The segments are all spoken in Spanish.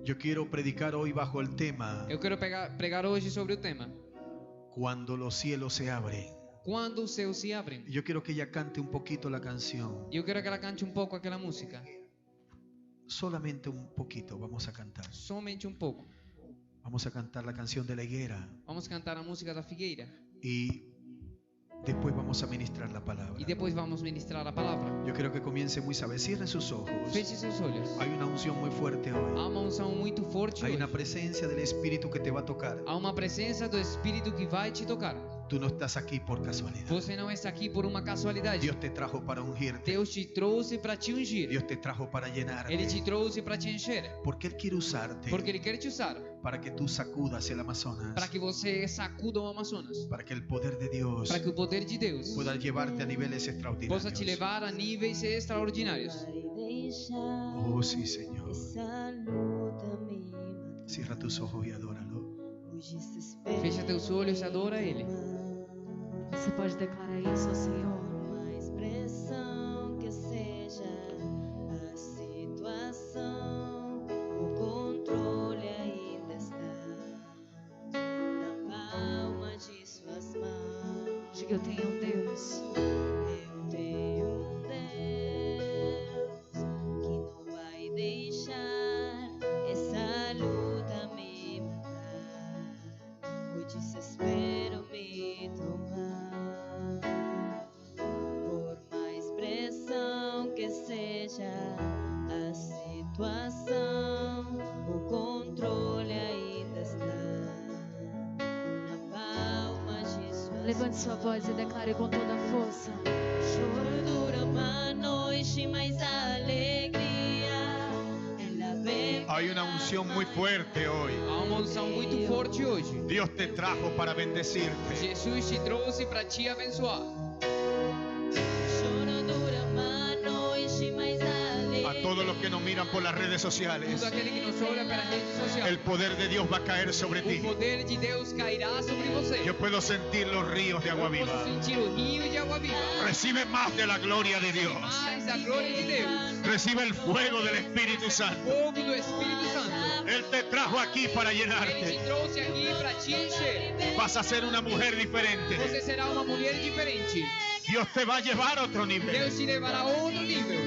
Yo quiero predicar hoy bajo el tema Eu quero pregar hoje sobre o tema Cuando los cielos se abren. Quando os céus se abrem. Yo quiero que ella cante un poquito la canción. E eu quero que ela cante um pouco aquela música. Solamente un poquito vamos a cantar. Somente um pouco. Vamos a cantar la canción de la higuera. Vamos cantar a música da figueira. Y después vamos a ministrar la palabra. E depois vamos ministrar a palavra. Yo quiero que comience muy suave. Cierren sus ojos. Feche seus olhos. Hay una unción muy fuerte hoy. Há uma unção muito forte Hay hoje. una presencia del Espíritu que te va a tocar. Há uma presença do Espírito que vai te tocar. Tú no estás aquí por casualidad. Você não está aqui por uma casualidade. Dios te trajo para ungirte. Deus te trouxe para te ungir. Dios te trajo para llenarte. Ele te trouxe para te encher. Porque Él quiere usarte Porque Ele quer te usar. para que tú sacudas el Amazonas. Para que você sacuda o Amazonas. Para que el poder de Dios Para que o poder de Deus pueda llevarte a niveles extraordinarios. possa te levar a níveis extraordinários. Oh, sí, Señor. Cierra tus ojos y adóralo. Fecha teus olhos e adora Ele. Você pode declarar isso ao Senhor. Uma expressão que seja a situação, o controle ainda está na palma de suas mãos. Diga, eu tenho um Deus. Eu tenho um Deus que não vai deixar essa luta me matar, o desespero me tomar. Por mais pressão que seja a situação, o controle ainda está na palma de suas Levante sua voz e declare com toda a força. Choro dura uma noite, mas a alegria ela vem. Hay una unción muy fuerte hoy. Há uma unção muito forte hoje. Dios te trajo para bendecirte. Jesus te trouxe para te abençoar. Choro dura uma noite, mas a alegria. A todos los que nos miran por las redes sociales, Todo aquele que nos olha pela rede social. el poder de Dios va a caer sobre O ti. poder de Deus cairá sobre você. Yo puedo sentir los ríos de agua Eu posso viva. sentir o rio de água viva. Recibe más de la gloria de Dios. Mais a glória de Deus. Recibe el fuego del Espíritu O Santo. fogo do Espírito Santo. Él te trajo aquí para Ele te llenarte. trouxe aqui para te encher. Vas a ser una mujer diferente. Você será uma mulher diferente. Dios te va a llevar a otro nivel. Deus te levará a outro nível.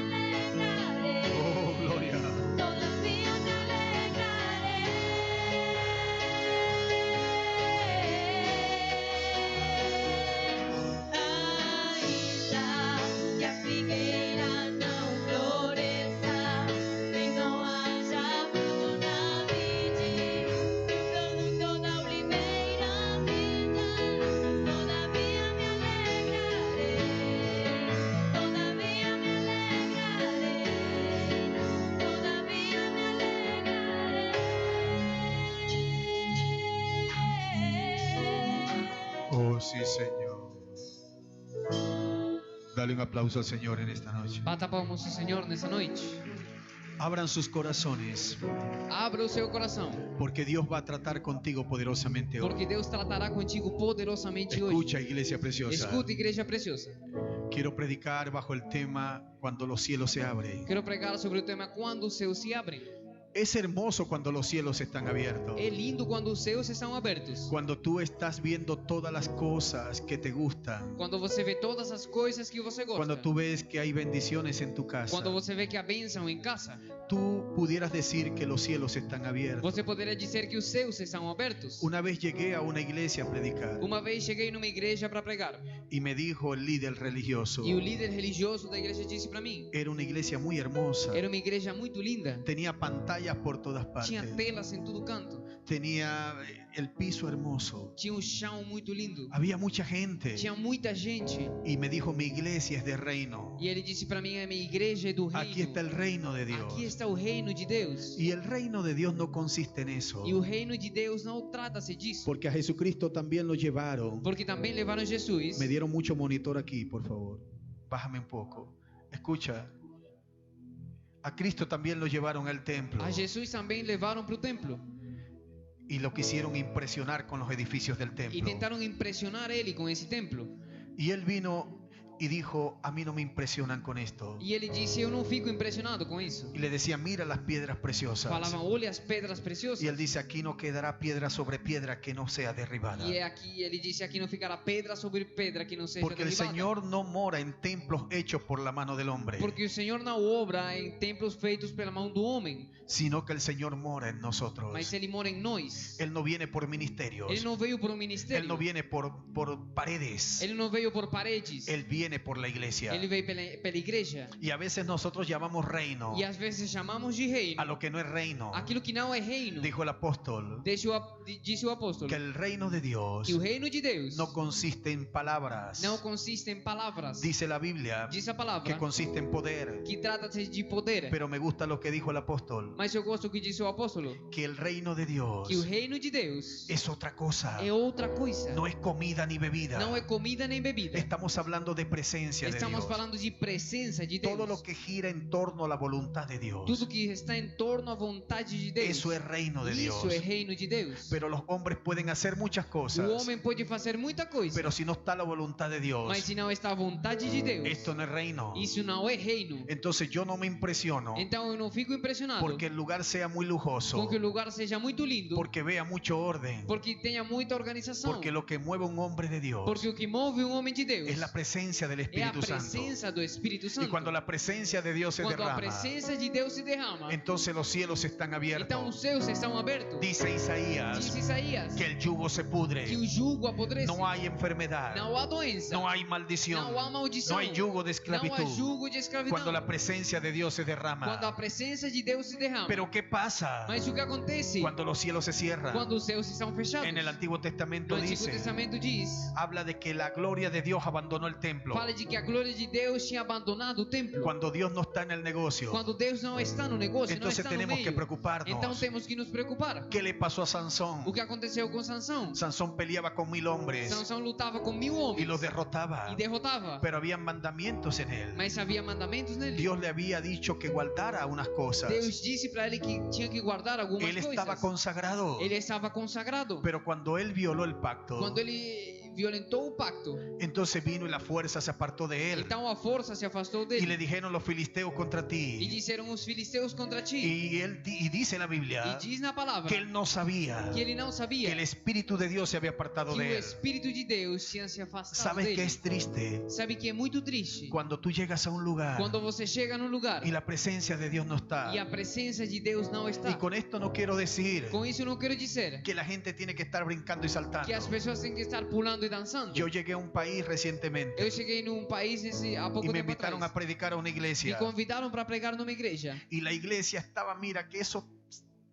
Oh, gloria. Todavía me alegraré. Ainda que a figueira não floresça, nem não haja fruto na vide, toda oliveira vida, todavía me alegraré. Todavía me alegraré. Todavía me alegraré. Oh, sí, Señor. Dale un aplauso al Señor en esta noche. Bata palmas ao Senhor nessa noite. Abran sus corazones, Abra o seu coração. porque Dios va a tratar contigo poderosamente hoy. Porque Deus tratará contigo poderosamente hoje. Escucha, iglesia preciosa. Escuta, igreja preciosa. Quiero predicar bajo el tema Cuando los cielos se abren. Quero pregar sobre o tema quando os céus se abrem. Es hermoso cuando los cielos están abiertos. É lindo quando os céus estão abertos. Cuando tú estás viendo todas las cosas que te gustan. Quando você vê todas as coisas que você gosta. Cuando tú ves que hay bendiciones en tu casa. Quando você vê que há bênção em casa. Tú pudieras decir que los cielos están abiertos. Você poderia dizer que os céus estão abertos. Una vez llegué a una iglesia a predicar Uma vez cheguei numa igreja para pregar. y me dijo el líder religioso. E o líder religioso da igreja disse para mim. Era una iglesia muy hermosa. Era uma igreja muito linda. Tenía pantallas por todas Tinha partes. telas em todo canto. Tenía el piso hermoso. Tinha um chão muito lindo. Había mucha gente. Tinha muita gente. Y me dijo, mi iglesia es de reino. E ele disse para mim: a minha igreja é do reino. Aquí está el reino de Dios. Aqui está o reino de Deus. Y el reino de Dios no consiste en eso. E o reino de Deus não trata-se disso. Porque a Jesucristo también lo llevaron. Porque também levaram Jesus. Me dieron mucho monitor aquí, por favor. Bájame un poco. Escucha. A Cristo también lo llevaron al templo. A Jesus também levaram para o templo. Y lo quisieron impresionar con los edificios del E templo. tentaram impressionar ele com esse templo. Y él vino y dijo, a mí no me impresionan con esto. E ele disse: eu não fico impressionado com isso. Y le decía, mira las piedras preciosas. Falavam: olha as pedras preciosas. Y él dice, aquí no quedará piedra sobre piedra que no sea derribada. E é aqui, ele disse: aqui não ficará pedra sobre pedra que não seja Porque el derribada. Señor no mora en templos hechos por la mano del hombre, Porque o Senhor não obra em templos feitos pela mão do homem, sino que el Señor mora en nosotros. mas ele mora em nós. Él no viene por ministerios. Ele não veio por um Él ministério. no viene por paredes. Ele não veio por paredes. Él viene por la iglesia. Ele veio pela igreja. Y a veces nosotros llamamos reino E às vezes chamamos de a reino lo que no es reino. aquilo que não é reino. Dijo el apóstol Disse o apóstolo que el reino de Dios que o reino de Deus no consiste en palabras. não consiste em palavras. Dice la Biblia Diz a palavra que consiste en poder. que trata-se de poder. Pero me gusta lo que dijo el apóstol, Mas eu gosto do que disse o apóstolo, que el reino de Dios que o reino de Deus es otra cosa. é outra coisa. No es comida ni bebida. Não é comida nem bebida. Estamos hablando de presencia de Estamos Dios. falando de presença de Deus. Todo lo que gira en torno a la voluntad de Dios. Tudo que está em torno à vontade de Deus. Eso es reino de Dios. Isso é reino de Deus. Pero los hombres pueden hacer muchas cosas. O homem pode fazer muita coisa, Pero si no está la voluntad de Dios, mas se não está a vontade de Deus, esto no es reino. isso não é reino. Entonces yo no me impresiono Então eu não fico impressionado porque el lugar sea muy lujoso, com que o lugar seja muito lindo, porque vea mucho orden, porque tenha muita organização, porque lo que mueve un hombre de Dios porque o que move um homem de Deus es la presencia del é a Espíritu Santo. presença do Espírito Y Santo. cuando la presencia de Dios se Quando a derrama, presença de Deus se derrama, entonces los cielos están então abiertos. os céus estão abertos. Dice Diz Isaías Isaías que el yugo se pudre. que o jugo apodrece. No hay enfermedad, Não há doença. no hay maldición, Não há maldição. no hay yugo de Não há esclavitud. jugo de escravidão. Cuando la presencia de Dios se Quando a derrama. presença de Deus se derrama. Pero ¿qué pasa Mas o que acontece cuando los cielos se cierran? quando os céus estão fechados? En el Antiguo No Testamento Antigo dice, Testamento diz, habla de que la gloria de Dios abandonó el templo. fala de que a glória de Deus tinha abandonado o templo. Cuando Dios no está en el negocio, Quando Deus não está no negócio, não entonces está no tenemos que meio. preocuparnos. Então temos que nos preocupar. ¿Qué le pasó a Sansón? O que aconteceu com Sansão? Sansón peleaba con 1000 hombres Sansão lutava com 1000 y homens los derrotaba. e derrotava. Pero había mandamientos en él. Mas havia mandamentos nele. Dios le había dicho que guardara unas cosas. Deus disse para ele que tinha que guardar algumas Él estaba coisas. consagrado. Ele estava consagrado. Pero cuando él violó el pacto, Quando ele violentou o pacto, entonces vino y la fuerza se apartó de él. então a força se afastou Y dele. le dijeron los filisteos contra E ti. disseram os filisteus contra ti. Y dice la E Biblia diz na palavra que él no sabía que ele não que sabia el Espíritu de Dios se había apartado que o de él. Espírito de Deus tinha se afastado ¿Sabes dele. qué es triste? Sabe que é muito triste Cuando tú llegas a un lugar quando você chega num lugar y la presencia de Dios no está. e a presença de Deus não Y está. con esto no quiero decir Com isso eu não quero dizer que la gente tiene que estar brincando y saltando. que as pessoas têm que estar pulando e dançando. Yo llegué a un país recientemente Eu cheguei num país há pouco y me tempo invitaron atrás. a predicar a una Me iglesia. convidaram para pregar numa igreja. Y la iglesia estaba, mira, que eso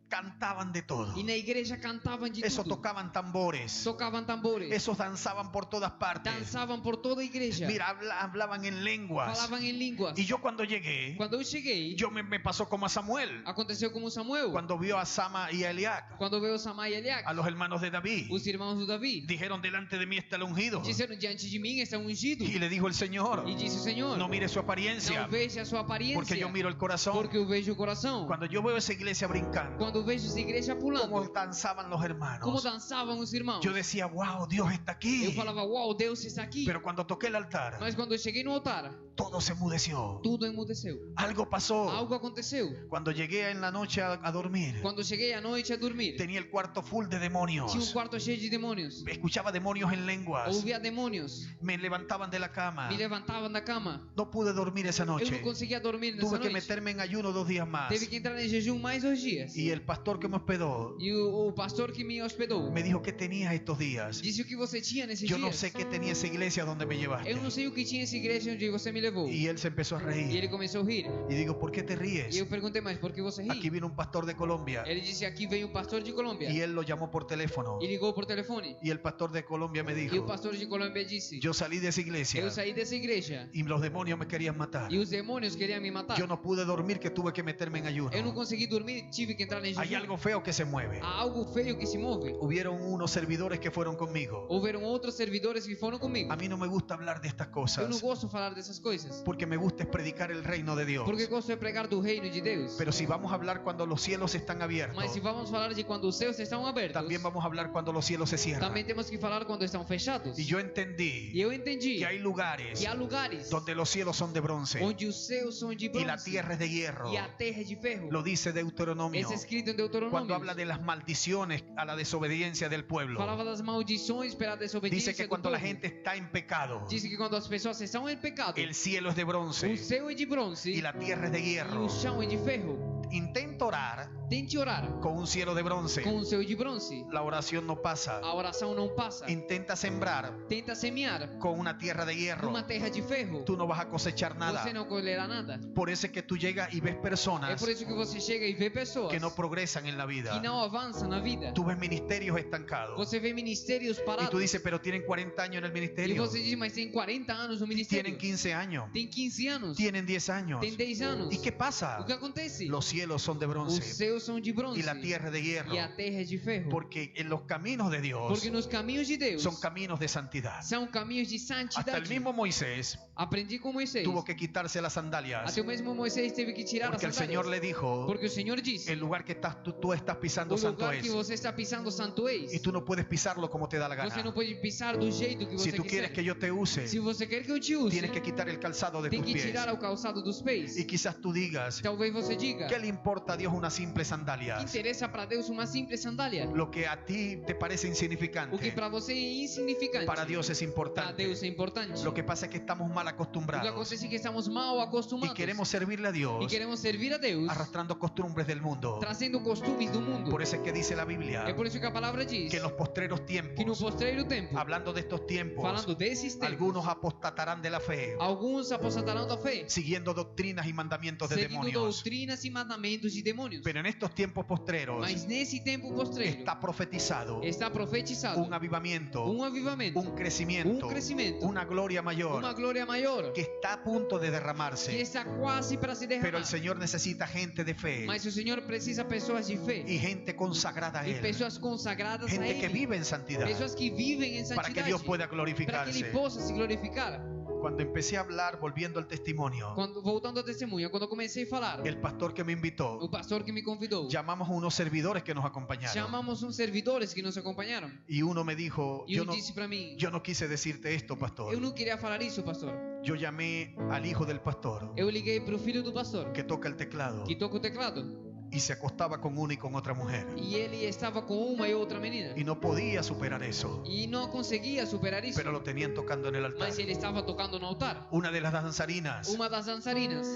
cantaban de todo. E na igreja cantavam de Eso tudo. tocaban tambores. Tocavam tambores. Esos danzaban por todas partes. Dançavam por toda a igreja. Mira, hablaban en lenguas. Falavam em línguas. Y yo cuando llegué, Quando eu cheguei, me pasó como a Samuel. aconteceu como Samuel. Cuando vio a Sama y a Eliac, Quando veio Samá e Eliac, a los hermanos de David, os irmãos do Davi, dijeron, delante de mí está el ungido. disseram: diante de mim está ungido. Y le dijo el Señor, E disse o Senhor: no mire su apariencia, não veja a sua aparência, porque yo miro el corazón. porque eu vejo o coração. Cuando yo veo esa iglesia brincando, Quando eu vejo essa igreja pulando, como danzaban los como hermanos, dançavam os irmãos, yo decía, wow, Dios está eu aquí. falava: uau, Deus está aqui. Pero cuando toqué el altar, Mas quando eu cheguei no altar, todo se enmudeció. tudo emudeceu. Algo pasó. Algo aconteceu. Cuando llegué en la noche a dormir, Quando cheguei à noite a dormir, tenía el cuarto full de demonios. tinha um quarto cheio de demônios. Escuchaba demonios en lenguas. Ouvia demônios. Me levantaban de la cama. Me levantavam da cama. No pude dormir esa Eu não noche. conseguia dormir nessa Tuve que noite. meterme en ayuno 2 días más. Teve que entrar em jejum mais 2 dias. Y el pastor que me hospedó E o pastor que me hospedou me dijo, ¿qué tenías estos días? disse o que você tinha nesses Yo no dias. sé qué tenía esa iglesia donde me llevaste. Eu não sei o que tinha essa igreja onde você me levou. Y él se empezó a E reír. ele começou a rir. Y digo, ¿por qué te E ríes? eu perguntei: mas por que você Aquí ri? vino un pastor de Colombia Ele disse: aqui vem um pastor de Colômbia. y él lo llamó por teléfono. E ligou por telefone. Y el pastor de Colombia me E o dijo, pastor de Colômbia disse: yo salí de esa iglesia eu saí dessa igreja y los demonios me querían matar. e os demônios queriam me matar. Yo no pude dormir, que tuve que meterme en ayuno. Eu não consegui dormir, tive que entrar em jejum. coisas Hay ruins. algo feo que se mueve. Há algo feio que se move. Hubieron unos servidores que fueron conmigo. Houveram outros servidores que foram comigo. A mí no me gusta hablar de estas Eu não cosas gosto de falar dessas coisas. porque me gusta es predicar el reino de Dios. Porque gosto de pregar do reino de Deus. Pero si vamos a hablar cuando los cielos están abiertos, Mas se vamos falar de quando os céus estão abertos, también vamos a hablar cuando los cielos se cierran. também temos que falar quando estão fechados. Y yo entendí E eu entendi que hay lugares que há lugares donde los cielos son de bronce onde os céus são de y bronze la tierra es de hierro. e a terra é de ferro. Lo dice Deuteronomio. Esse é escrito em Cuando Deuteronômio. habla de las maldiciones a la desobediencia del pueblo. Falava das maldições pela desobediência Dice que do cuando povo. la gente está en pecado, Diz que quando as pessoas estão em pecado, el cielo es de o bronce céu é de bronze y la tierra es de e hierro. o chão é de ferro. Intenta orar Tente orar con un cielo de bronce. com o céu de bronze. La oración no pasa. A oração não passa. Intenta sembrar Tenta semear con una tierra de hierro. numa terra de ferro. Tú no vas a cosechar nada. Você não colherá nada. Por eso es que tú llegas y ves É personas por isso que você chega e vê pessoas que no progresan en la vida. que não avançam na vida. Tú ves ministerios estancados. Você vê ministérios Y parados. tú dices, pero tienen 40 años en el E ministerio. você diz, mas tem 40 anos no ministério. Tienen 15 años. Tem 15 anos. Tienen 10 años. Tem 10 anos. ¿Y qué pasa? O que acontece? Los cielos son de Os bronce céus são de bronze y la tierra de hierro. e a terra é de ferro. Porque en los caminos de Dios Porque nos caminhos de Deus son caminos de santidad. são caminhos de Hasta el santidade. mismo Moisés Aprendi com Moisés. tuvo que quitarse las sandalias Até o mesmo Moisés teve que tirar porque el as sandálias. Señor le dijo, Porque o Senhor disse: el lugar que tú estás pisando o santo lugar que es. você está pisando santo é. Y tú no puedes pisarlo como te da la Você não gana. pode pisar do jeito que Si você tú quieres quiser. que yo te use, Se você quer que eu te use, tienes que quitar el calzado de tem tus que pies. tirar o calçado dos pés. Y quizás tú digas, Talvez você diga: ¿qué le importa a Dios una simple que sandalia? interessa para Deus uma simples sandália? Lo que a ti te parece O que insignificante, para você é insignificante, para Dios es para importante. Deus é importante. Lo que pasa es que estamos mal O que acostumbrados acontece é que estamos mal y acostumados queremos servirle a e Dios queremos servir a Deus arrastrando costumbres del mundo. trazendo costumes do mundo. Por eso es que dice la Biblia É por isso que a palavra diz que en los postreros que no tiempos, postreiro tempo, hablando de estos tiempos, falando desses tempos, algunos apostatarán de la fe, alguns apostatarão da fé, siguiendo doctrinas y mandamientos de seguindo demonios. doutrinas e mandamentos de demônios. Pero en estos tiempos postreros Mas nesse tempo postreiro está profetizado está profetizado un avivamiento, avivamento, un crecimiento, crescimento, una gloria mayor uma glória maior que está a punto de que derramarse. está quase para se derramar. Pero el Señor necesita gente de fe Mas o Senhor precisa pessoas de fé y gente consagrada a e Él, pessoas consagradas a gente que Ele, vive en santidad pessoas que vivem em para que santidade, Dios pueda para que glorificarse. Ele possa se glorificar. Cuando empecé a hablar, volviendo al testimonio, Voltando ao testemunho, quando eu comecei a falar, el pastor que me invitó, o pastor que me convidou, llamamos a unos servidores que nos acompañaron chamamos uns servidores que nos acompanharam. y uno me dijo, E ele disse para mim: yo no quise decirte esto, pastor. eu não queria falar isso, pastor. Yo llamé al hijo del pastor Eu liguei para o filho do pastor, que toca el teclado que toca o teclado, y se acostaba con una y con otra mujer e ele estava com uma e outra menina. y no podía superar eso, E não conseguia superar isso, pero lo tenían tocando en el altar. mas ele estava tocando no altar. Una de las danzarinas Uma das dançarinas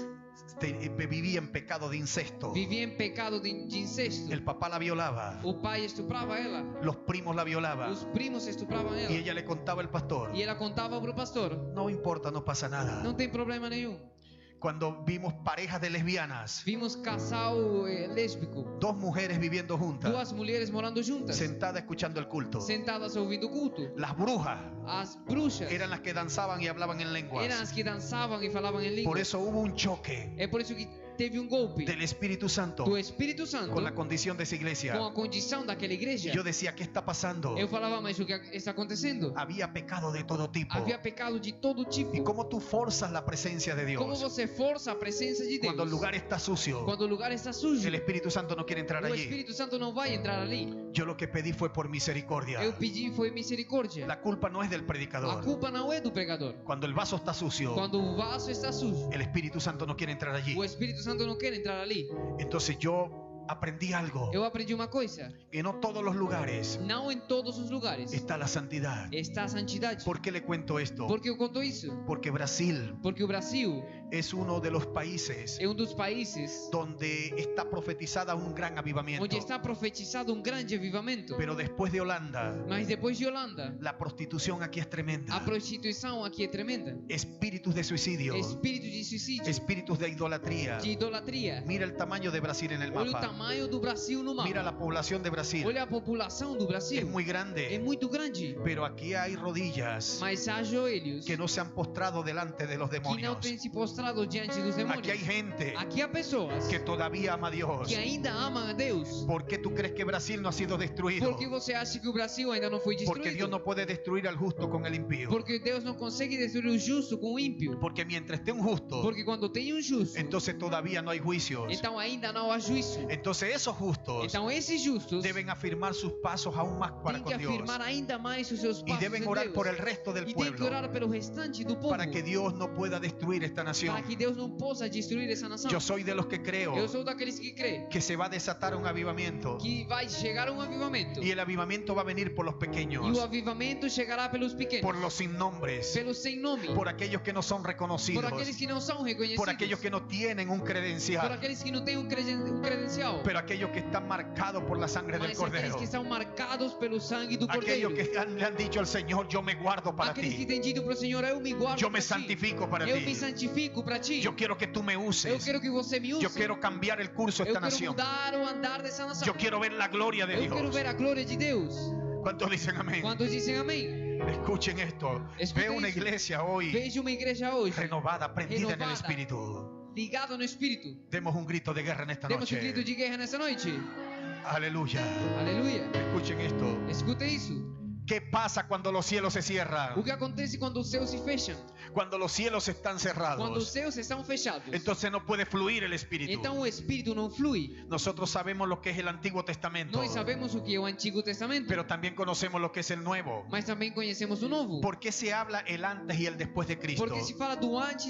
vivía en pecado de incesto. vivia em pecado de incesto. El papá la violaba, O pai estuprava ela, los primos la violaban os primos estupravam ela. y ella le contaba al pastor, E ela contava para o pastor: no importa, no pasa nada. não tem problema nenhum. Cuando vimos parejas de lesbianas, Vimos casal lésbico, dos mujeres viviendo juntas, duas mulheres morando juntas, sentadas escuchando el culto. sentadas ouvindo o culto. Las brujas As bruxas eran las que danzaban y hablaban en eram lenguas. as que dançavam e falavam em língua. Por eso hubo un choque É por isso que teve golpe del Espíritu Santo do Espírito Santo con la condición de esa com iglesia. a condição daquela igreja. Y yo decía, ¿qué está pasando? Eu falava, mas o que está acontecendo? Había pecado de todo tipo. Havia pecado de todo tipo. ¿Y cómo tú forzas la presencia de Como Dios? você força a presença de Deus? Cuando el lugar está sucio, Quando o lugar está sujo, el Espíritu Santo no quiere entrar o allí. Espírito Santo não vai entrar ali. Yo lo que pedí fue por misericordia. Eu pedi foi misericórdia. La culpa no es del A predicador. culpa não é do pregador. Cuando el vaso está sucio, Quando o vaso está sujo, el Espíritu Santo no quiere entrar allí. o Espírito Santo não quer entrar ali. Entonces yo aprendí algo, Eu aprendi uma coisa: que no todos los lugares não em todos os lugares está la santidad. está a santidade. ¿Por qué le cuento esto? Por que eu conto isso? Porque Brasil Porque o Brasil es uno de los países é dos países donde está profetizada un gran avivamiento. onde está profetizado grande avivamento. Pero después de Holanda, Mas depois de Holanda, la prostitución aquí es tremenda. a prostituição aqui é tremenda. Espíritus de suicidio, Espírito de suicídio, espíritus de idolatría. de idolatria. Mira el tamaño de Brasil en el Olha o mapa. tamanho do Brasil no Mira mapa. la población de Brasil. Olha a população do Es Brasil. muy É grande. muito grande. Pero aquí hay rodillas Mas há joelhos que no se han postrado delante de los que não demonios. têm se prostrados diante dos Aquí hay demônios. gente Aqui há pessoas que todavía ama a Dios. que ainda amam a Deus. ¿Por qué tú crees que Brasil no ha sido destruido? Por que você acha que o Brasil ainda não foi Porque Dios destruído? no puede destruir al justo con el impío. Porque Deus não consegue destruir o justo com o ímpio. Porque mientras esté un justo, Porque quando tem um justo, entonces todavía no hay juicios. então ainda não há juízo. Entonces esos justos Então esses justos deben afirmar sus pasos aún más para têm que con Dios. afirmar ainda mais os seus Y passos deben em orar Deus. por el resto del E tem que pueblo orar pelo restante do povo. para que Dios no pueda destruir esta nación. Para que Deus não possa destruir essa nação. Yo soy de los que creo Eu sou daqueles que crê que se va a desatar un avivamiento. que vai chegar um avivamento. Y el avivamiento va a venir por los E o pequeños, avivamento chegará pelos pequenos, por los sin nombres, pelos sem nome, por aquellos que no son por reconocidos, aqueles que não são reconhecidos, por aquellos que no tienen un por credencial, aqueles que não têm um credencial, pero aquellos que están marcados por la sangre del mas aqueles Cordero. que são marcados pelo sangue do Aquellos Cordeiro. que le han dicho al Señor, yo me guardo para Aqueles que ti. têm dito para o Senhor, eu me guardo Yo me para ti. santifico para Eu me ti. santifico para ti. Yo quiero que tú me Eu uses. quero que você me use. Yo quiero cambiar el curso de Eu esta quero nación. mudar o andar dessa nação. Yo quiero ver la gloria de Eu quero Dios. ver a glória de Deus. ¿Cuántos dicen amén? Quantos dizem amém? Escuchen esto. Escuchen Ve una eso. iglesia hoy Veja uma igreja hoje renovada, prendida en el Renovada. Espíritu. ligada no Espírito. Demos un grito de guerra en esta Demos um noche. grito de guerra nessa noite. Aleluya. Aleluia. Escuchen esto. Escuta isso. ¿Qué pasa cuando los cielos se O cierran? que acontece quando os céus se fecham? Cuando los cielos están Quando os cerrados. céus estão fechados, Entonces no puede fluir el Espíritu. então o Espírito não flui. Nosotros sabemos lo que es el Antiguo Testamento, Nós sabemos o que é o Antigo Testamento, pero también conocemos lo que es el Nuevo. mas também conhecemos o Novo. ¿Por qué se habla el antes y el después de Cristo? Porque se fala do antes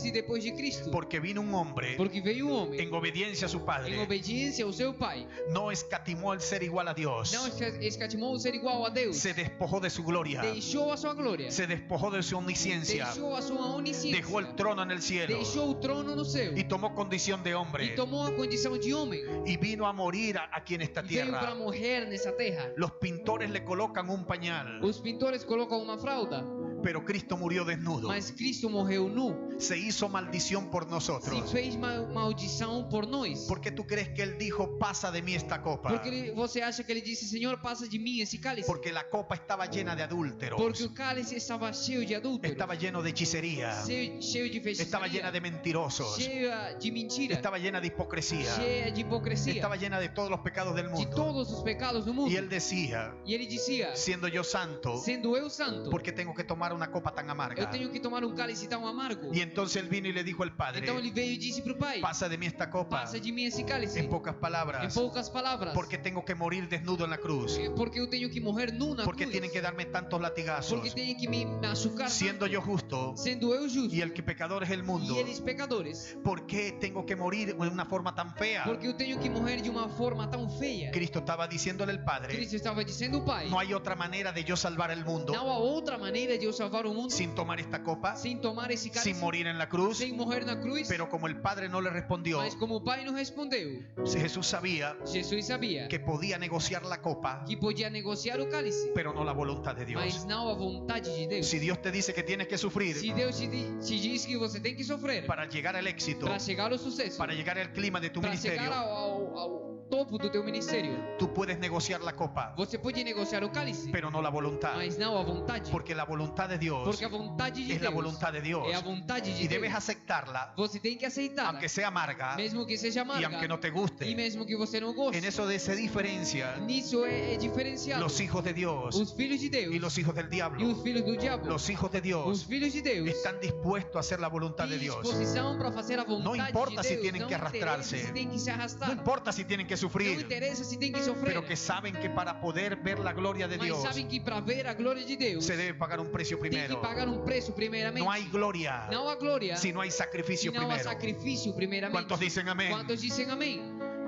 e depois de Cristo. Porque vino un hombre Porque veio um homem en obediencia a su em Padre, obediência ao seu Pai. no escatimó el ser igual a Dios, Não escatimou o ser igual a Deus. se despojó de su gloria, Deixou a sua glória. se despojó de su omnisciencia, Deixou a sua onisciência. dejó el trono en el cielo Deixou o trono no céu. y tomó condición de E hombre tomou a condição de homem. y vino a morir aquí en esta E veio para tierra. morrer nessa terra. Los pintores le colocan un pañal, Os pintores colocam uma fralda, pero Cristo murió desnudo. mas Cristo morreu nu. Se hizo maldición por Se nosotros. fez maldição por nós. ¿Por qué tú crees que él dijo, pasa de mí esta copa? Porque você acha que ele disse, Senhor, passa de mim esse cálice? Porque la copa estaba llena de adúlteros, Porque o cálice estava cheio de adúlteros, estaba lleno de hechicería, cheio de feitiçaria, estaba llena de mentirosos, cheia de mentira, estaba llena de hipocresía, cheia de hipocrisia, estaba llena de todos los pecados del de mundo. todos os pecados do mundo. Y él decía, E ele dizia, siendo yo santo, sendo eu santo, ¿por qué tengo que tomar una copa tan eu amarga? tenho que tomar um cálice tão amargo. Y entonces él vino y le dijo al Padre, Então ele veio e disse para o Pai, pasa de mí esta copa. passa de mim esse cálice. En pocas Em palabras, poucas palavras, porque tengo que morir desnudo en la cruz, porque eu tenho que morrer nu na porque cruz, tienen que darme tantos latigazos, porque tenho que me machucar siendo tanto, yo justo sendo eu justo, y el que pecador es el mundo. e eles pecadores, ¿Por qué tengo que morir de una forma tan fea? porque eu tenho que morrer de uma forma tão feia. Cristo estaba diciéndole al Padre, Cristo estava dizendo ao Pai, no hay otra manera de yo salvar el mundo não há outra maneira de eu salvar o mundo sin tomar esta copa, sem tomar esse cálice, sin morir en la cruz. sem morrer na cruz. Pero como el Padre no le respondió, Mas como o Pai não respondeu, Jesús sabía Jesus sabia que podía negociar la copa, que podia negociar o cálice, pero no la voluntad de mas Dios. não a vontade de Deus. Si Dios te dice que tienes que sufrir Se Deus te diz que você tem que sofrer para llegar al éxito, para chegar ao sucesso, para llegar al clima de tu para chegar ministerio, ao topo do teu ministério, tú puedes negociar la copa, você pode negociar o cálice, pero no la voluntad, mas não a vontade, porque la voluntad de Dios porque a vontade de es la Deus voluntad de Dios é a vontade de y debes Deus. aceptarla, Você tem que aceitar, aunque sea amarga mesmo que seja y amarga, aunque no te guste. e mesmo que você não goste. En eso se diferencia Nisso é diferenciado los hijos de Dios os filhos de Deus y los hijos del e diablo. os filhos do diabo. Los hijos de Os Dios filhos de Deus están dispuestos a hacer la voluntad de têm Dios. disposição para fazer a vontade No importa de si Deus. tienen Não que arrastrarse. interessa se tem que se arrastar. No importa si tienen que Não sufrir, interessa se tem que sofrer. pero que saben que para poder ver la gloria de Mas Dios sabem que para ver a glória de Deus se debe pagar un precio tem que primero. pagar um preço primeiramente. No hay gloria Não há glória si no hay sacrificio se não há primero. sacrifício primeiramente. ¿Cuántos dicen amén? Quantos dizem amém?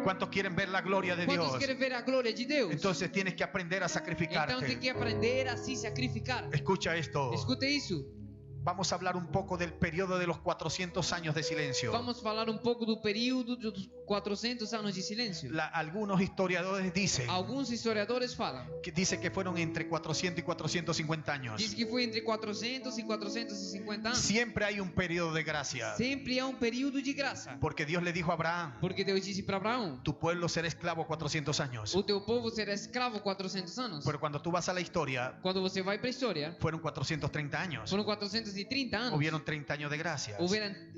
¿Cuántos quieren ver la gloria de Quantos Dios? querem ver a glória de Deus? Entonces tienes que aprender a Então tem sacrificarte. que aprender a se sacrificar. Escucha esto. Escute isso. Vamos a hablar un poco del periodo de los 400 años de silencio. Vamos falar um pouco do período dos 400 anos de silêncio. Algunos historiadores dicen Alguns historiadores falam. dice que fueron entre 400 y 450 años. Diz que foi entre 400 e 450 anos. Siempre hay un periodo de gracia. Sempre há um período de graça. Porque Dios le dijo a Abraham, Porque Deus disse para Abraão: tu pueblo será esclavo 400 años. o teu povo será escravo 400 anos. Pero cuando tú vas a la historia, Quando você vai para a história, fueron 430 años. foram 430 antes de 30 anos. hubieron 30 años de gracia.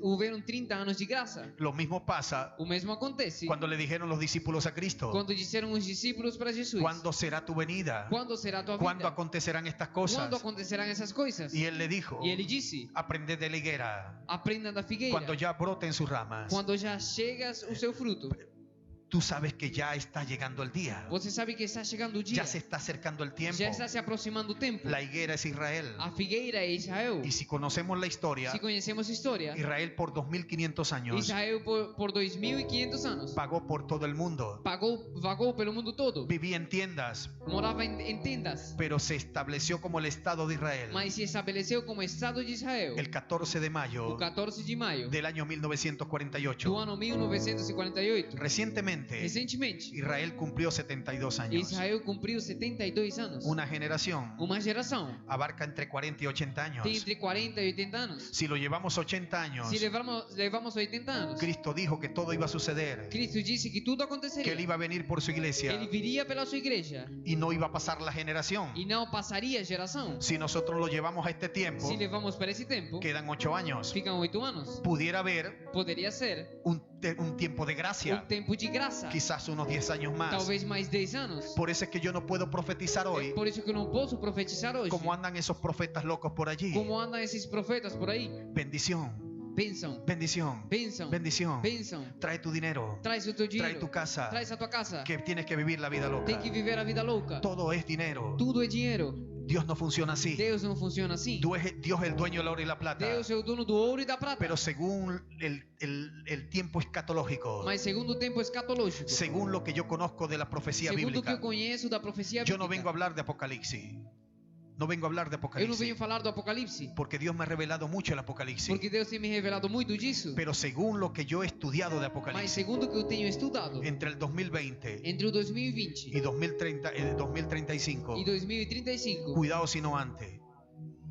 Houveram 30 anos de graça. Lo mismo pasa O mesmo acontece cuando le dijeron los discípulos a Cristo: quando disseram os discípulos para Jesus: ¿cuándo será tu venida? Quando será a tua ¿Cuándo vida? acontecerán estas Quando cosas? acontecerão essas coisas? Y él le dijo: E ele disse: aprended de la higuera aprenda da figueira. cuando ya broten sus ramas. Quando já chega o seu fruto. Tú sabes que ya está llegando el día. Você sabe que está chegando o dia. Ya se está acercando el tiempo. Já está se aproximando o tempo. La higuera es Israel. A figueira é Israel. Y si conocemos la historia, Se conhecemos a história, Israel por 2500 años Israel por 2500 anos pagó por todo el mundo. vagou pelo mundo todo. Vivía en tiendas, Morava em tendas, pero se estableció como el Estado de Israel mas se estabeleceu como Estado de Israel el 14 de o mayo 14 de maio del año do 1948. ano 1948. Recientemente, Recentemente, Israel cumplió 72 años. Israel cumpriu 72 anos. Una generación Uma geração abarca entre 40 y 80 años. tem entre 40 e 80 anos. Si lo llevamos 80 años, Se levamos 80 anos, Cristo dijo que todo iba a suceder, Cristo disse que tudo que aconteceria. Él iba a venir por su iglesia Ele viria pela sua igreja y no iba a pasar la generación. e não passaria a geração. Si nosotros lo llevamos a este tiempo, Se levamos para esse tempo, quedan 8 años. ficam 8 anos. Pudiera haber Poderia ser un tiempo de gracia, tempo de graça, quizás unos 10 años más. talvez mais 10 anos. Por eso es que yo no puedo profetizar hoy Por isso que eu não posso profetizar hoje. como andan esos profetas locos por allí. Como andam esses profetas por aí? Bendición, Pensam, bendición, pensam, bendición. pensam. Trae tu dinero, Traz o teu trae dinheiro, tu casa, traz a tua casa. que tienes que vivir la vida Tem loca. que viver a vida louca. Todo es dinero. Tudo é dinheiro. Dios no funciona así. Deus não funciona assim. Dios es el dueño del oro y la plata. Deus é o dono do ouro e da prata. Pero según el tiempo escatológico, Mas segundo o tempo escatológico, según lo que yo conozco de la profecía segundo o que bíblica, eu conheço da profecia yo no vengo a bíblica, hablar de Apocalipsis. No vengo a hablar de eu não Apocalipsis. venho falar do Apocalipse, Porque Dios me ha revelado mucho el Apocalipsis. porque Deus tem me revelado muito disso. Pero según lo que yo he estudiado de Mas Apocalipsis, segundo o que eu tenho estudado, entre el 2020 entre o 2020 y 2035, e 2035, cuidado si no antes,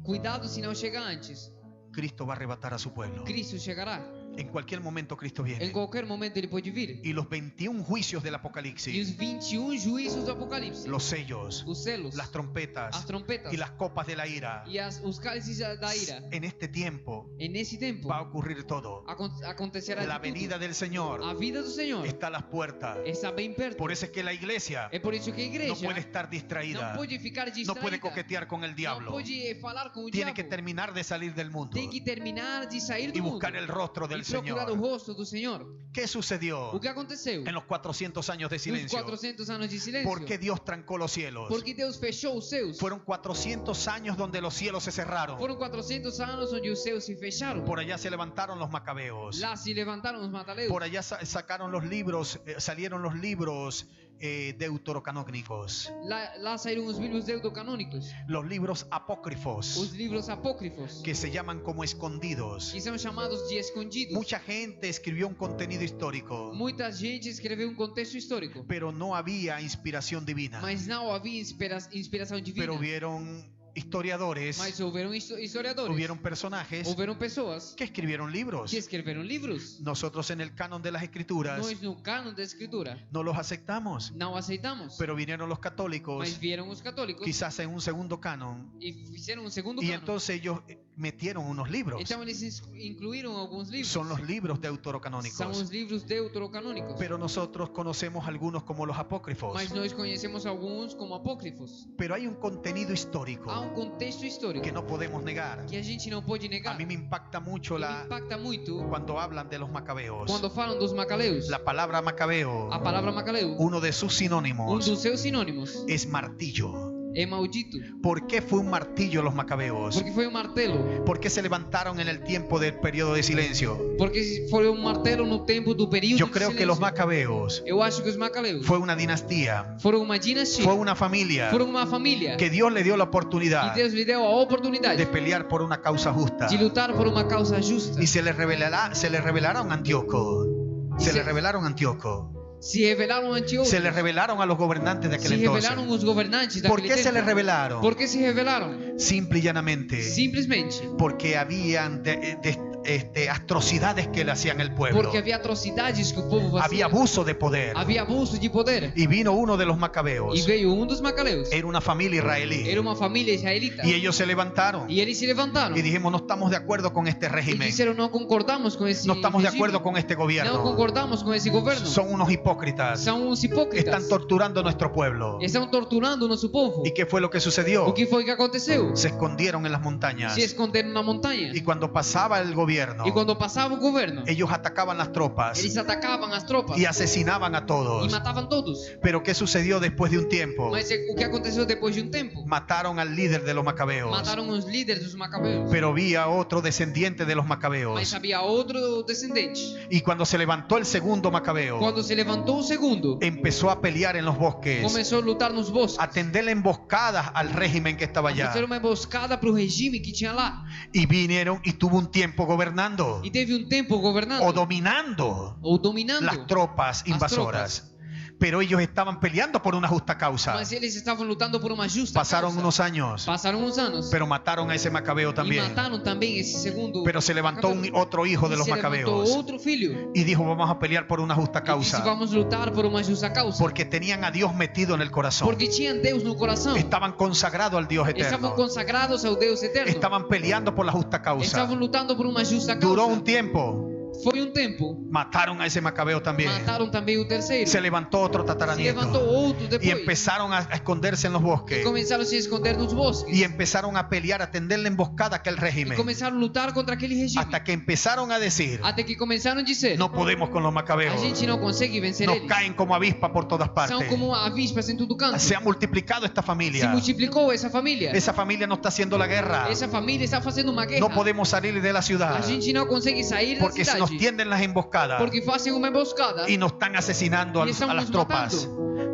cuidado se não chega antes. Cristo va a arrebatar a su pueblo. Cristo chegará. En cualquier momento Cristo Em viene. qualquer momento ele pode vir. Y los 21 juicios del E os Apocalipsis, 21 juízos do Apocalipse, los sellos, os selos, las trompetas as trompetas y las copas de la ira, e os cálices da ira. en este tiempo E nesse tempo va a ocurrir todo. acontecerá La de tudo. venida del Señor A vida do Senhor está a las puertas. está bem perto. Por eso es que la iglesia É por isso que a no igreja puede estar distraída, não pode ficar no distraída. puede coquetear con el Não diablo. pode falar com o Tiene diabo. que terminar de salir del mundo Tem que terminar de sair do y mundo buscar el rostro del e procurar o Señor. rosto do Senhor. ¿Qué sucedió O que aconteceu? en los 400 años de Nos silencio? 400 anos de silêncio. ¿Por qué Dios trancó los cielos? Porque Deus fechou os céus. Fueron 400 años donde los cielos se cerraron. Foram 400 anos onde os céus se fecharam. Por allá se levantaron los macabeos. Lá se levantaram os mataleus. Por allá sacaron los libros, salieron los libros deuterocanónicos, Lá saíram os livros deuterocanônicos. los libros Os apócrifos, livros apócrifos. que se llaman como escondidos. Que são chamados de escondidos. Mucha gente escribió un contenido histórico, Muita gente escreveu um contexto histórico. pero no había inspiración divina. Mas não havia inspiração divina. Pero hubieron historiadores, Mas houveram historiadores. hubieron personajes Houveram pessoas que escribieron libros. que escreveram livros. Nosotros en el canon de las escrituras Nós no cânon da escritura no los aceptamos, não aceitamos. pero vinieron los católicos, Mas vieram os católicos quizás en un segundo canon, e fizeram um segundo y cânon. entonces ellos metieron unos libros. Então eles incluíram alguns livros. Son los libros São deuterocanónicos. os livros deuterocanônicos. Pero nosotros conocemos algunos como los apócrifos. Mas nós conhecemos alguns como apócrifos. Pero hay un contenido histórico Há um contexto histórico que no podemos negar. que a gente não pode A negar. mí me impacta mucho Me impacta muito cuando hablan de los macabeos. quando falam dos macaleus. La palabra macabeo, A palavra macaleu, uno de sus sinónimos dos seus sinônimos, es martillo. é maldito. ¿Por qué fue un martillo los macabeos? Porque foi um martelo. ¿Por qué se levantaron en el tiempo del periodo de silencio? Porque foi um martelo no tempo do período Yo de creo que los silêncio. macabeos Eu acho que os macaleus fue una dinastía, foram uma dinastia, fue una familia foram uma família que Dios le dio la que oportunidad Deus lhe deu a oportunidade de pelear por una causa justa. de lutar por uma causa justa. Y se le revelaron a Antíoco. Y Se se- le revelaron a Antíoco. Se revelaram ante outros. Se le revelaron a los gobernantes de aquel Se entonces. revelaram os governantes ¿Por daquele qué se tempo. le revelaron? Por que se revelaram? Simple y llanamente Simplesmente porque habían atrocidades que le hacían el pueblo. Porque havia atrocidades que o povo fazia. Había abuso de poder. Havia abuso de poder. Y vino uno de los E macabeos. veio dos macabeus. Era una familia israelí. Era uma família israelita. Y ellos se levantaron. E eles se levantaram. Y dijimos, no estamos de acuerdo con este E régimen. disseram, não concordamos com esse No estamos de regime. acuerdo con este Não gobierno. concordamos com esse governo. Son unos hipócritas. São uns hipócritas. Están torturando a nuestro pueblo. Estão torturando o nosso povo. ¿Y qué fue lo que sucedió? O que foi que aconteceu? Se escondieron en las montañas. Se esconderam na montanha. Y cuando pasaba el gobierno, E quando passava o governo, ellos atacaban las tropas eles atacavam as tropas y asesinaban a e todos. matavam todos. Pero ¿qué sucedió después de un tiempo? Mas o que aconteceu depois de um tempo? Mataron al líder de los macabeos. Mataram os líderes dos macabeus. Pero había otro descendiente de los macabeos. Mas havia outro descendente. Y cuando se levantó el segundo macabeo, Quando se levantou o segundo, empezó a pelear en los bosques, começou a lutar nos bosques. a tenderle emboscadas al régimen que estaba allá. Fazer uma emboscada para o regime que tinha lá. Y vinieron y tuvo un tiempo gobernando E teve um tempo governando. o dominando Ou dominando. las tropas invasoras. Pero ellos estaban peleando por una justa causa. Mas eles estavam lutando por uma justa Pasaron causa. unos años, Passaram uns anos. pero mataron a esse macabeo E también. mataram também esse segundo. Pero se levantó otro hijo de E los se levantou macabeos outro filho. y dijo, vamos a pelear por una justa E disse, causa. vamos lutar por uma justa causa. Porque tenían a Dios metido en el corazón. Porque tinham Deus no coração. Estaban consagrados al Dios Estavam eterno. consagrados ao Deus eterno. Estaban peleando por la justa causa. Estavam lutando por uma justa causa. Duró un tiempo. Foi um tempo. Mataron a ese macabeo también. Mataram também o terceiro. Se levantó otro Se tataranieto. levantou outro Y depois. empezaron a esconderse en los bosques. Começaram a se esconder nos bosques. Y empezaron a pelear, a tenderle emboscada a aquel E régimen. começaram a lutar contra aquele regime. Hasta que empezaron a decir, Até que começaram a dizer: no podemos con los a macabeos. gente não consegue vencer Nos eles. caen como avispas por todas São partes. como avispas em todo canto. Se ha multiplicado esta Se familia. multiplicou essa família. Esa familia no está haciendo la guerra. Essa família está fazendo uma guerra. No podemos salir de la ciudad. A gente não consegue sair da Porque se nos cidade. tienden las emboscadas. Porque fazem uma emboscada. Y nos están asesinando Y estamos a las nos tropas.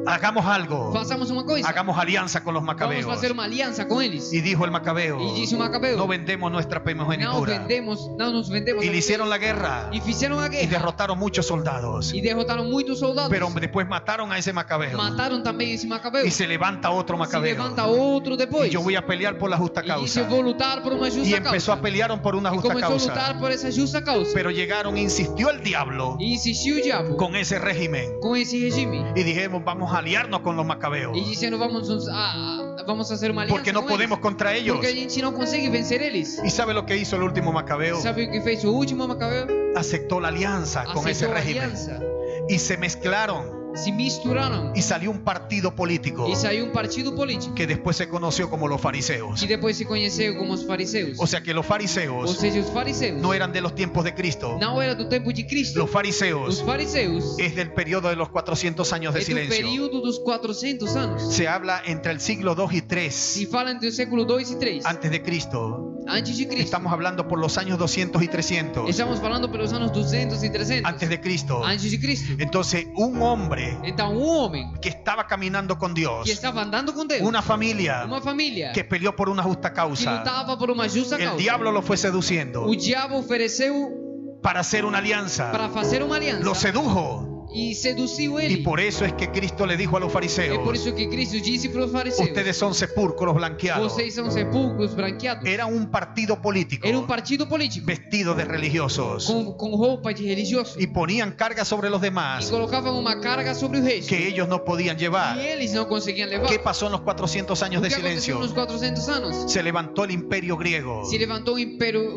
Hagamos algo. Façamos uma coisa. Hagamos alianza con los Vamos macabeos. fazer uma aliança com eles. Y dijo el macabeo, E disse o Macabeu: no vendemos nuestra não primogenitura. nos vendemos. Y a le hicieron vocês. la guerra. E fizeram a Y guerra. derrotaron muchos soldados. E derrotaram muitos soldados. Pero después mataron a ese macabeo. Mataram também esse Macabeu. Y se levanta otro Se macabeo. levanta outro depois. Y yo voy a pelear por la justa E disse: causa. eu vou lutar por uma Y justa empezó a causa. pelear por una E justa começou a lutar causa. por essa justa causa. Pero llegaron, insistió el diablo E insistiu o diabo con ese régimen. com esse regime. Y dijimos, vamos a aliarnos con los macabeos. E dizendo: vamos fazer uma aliança Porque no com podemos eles. contra ellos. Porque a gente não consegue vencer eles. ¿Y sabe lo que hizo el último macabeo? Sabe o que fez o último Macabeu? Aceptó la alianza con ese Aceitou a régimen. aliança. Y se mezclaron. Se misturaram. Y salió un partido político E saiu um partido político. que después se conoció como los fariseos. Que depois se conheceu como os fariseus. O sea que los Ou fariseos seja, os fariseus no eran de los tiempos de Cristo. não era do tempo de Cristo. Los Os fariseos fariseus es del periodo de los 400 años de é do silencio. período dos 400 anos. Se habla entre el siglo 2 y 3 Se fala entre o século 2 e 3 antes de Cristo. antes de Cristo. Estamos hablando por los años 200 y 300 Estamos falando pelos anos 200 e 300 antes de Cristo. antes de Cristo. Entonces, un hombre Então, um homem que estaba caminando con Dios, que estava andando com Deus, una familia uma família que peleó por una justa que causa, lutava por uma justa el causa. diablo lo fue seduciendo O diabo ofereceu para hacer una alianza, para fazer uma aliança lo sedujo. e seduziu Y ele. por eso es que Cristo le dijo a los É por fariseos, isso que Cristo disse para os fariseus: ustedes son sepulcros blanqueados. vocês são sepulcros branqueados. Era un partido político Era um partido político vestido de religiosos com roupa de religioso y ponían carga sobre los e demás colocavam uma carga sobre o resto que ellos no podían llevar. e eles não conseguiam levar. ¿Qué pasó en los 400 años O de que aconteceu silencio? nos 400 anos? Se levantó el imperio griego. Se levantou um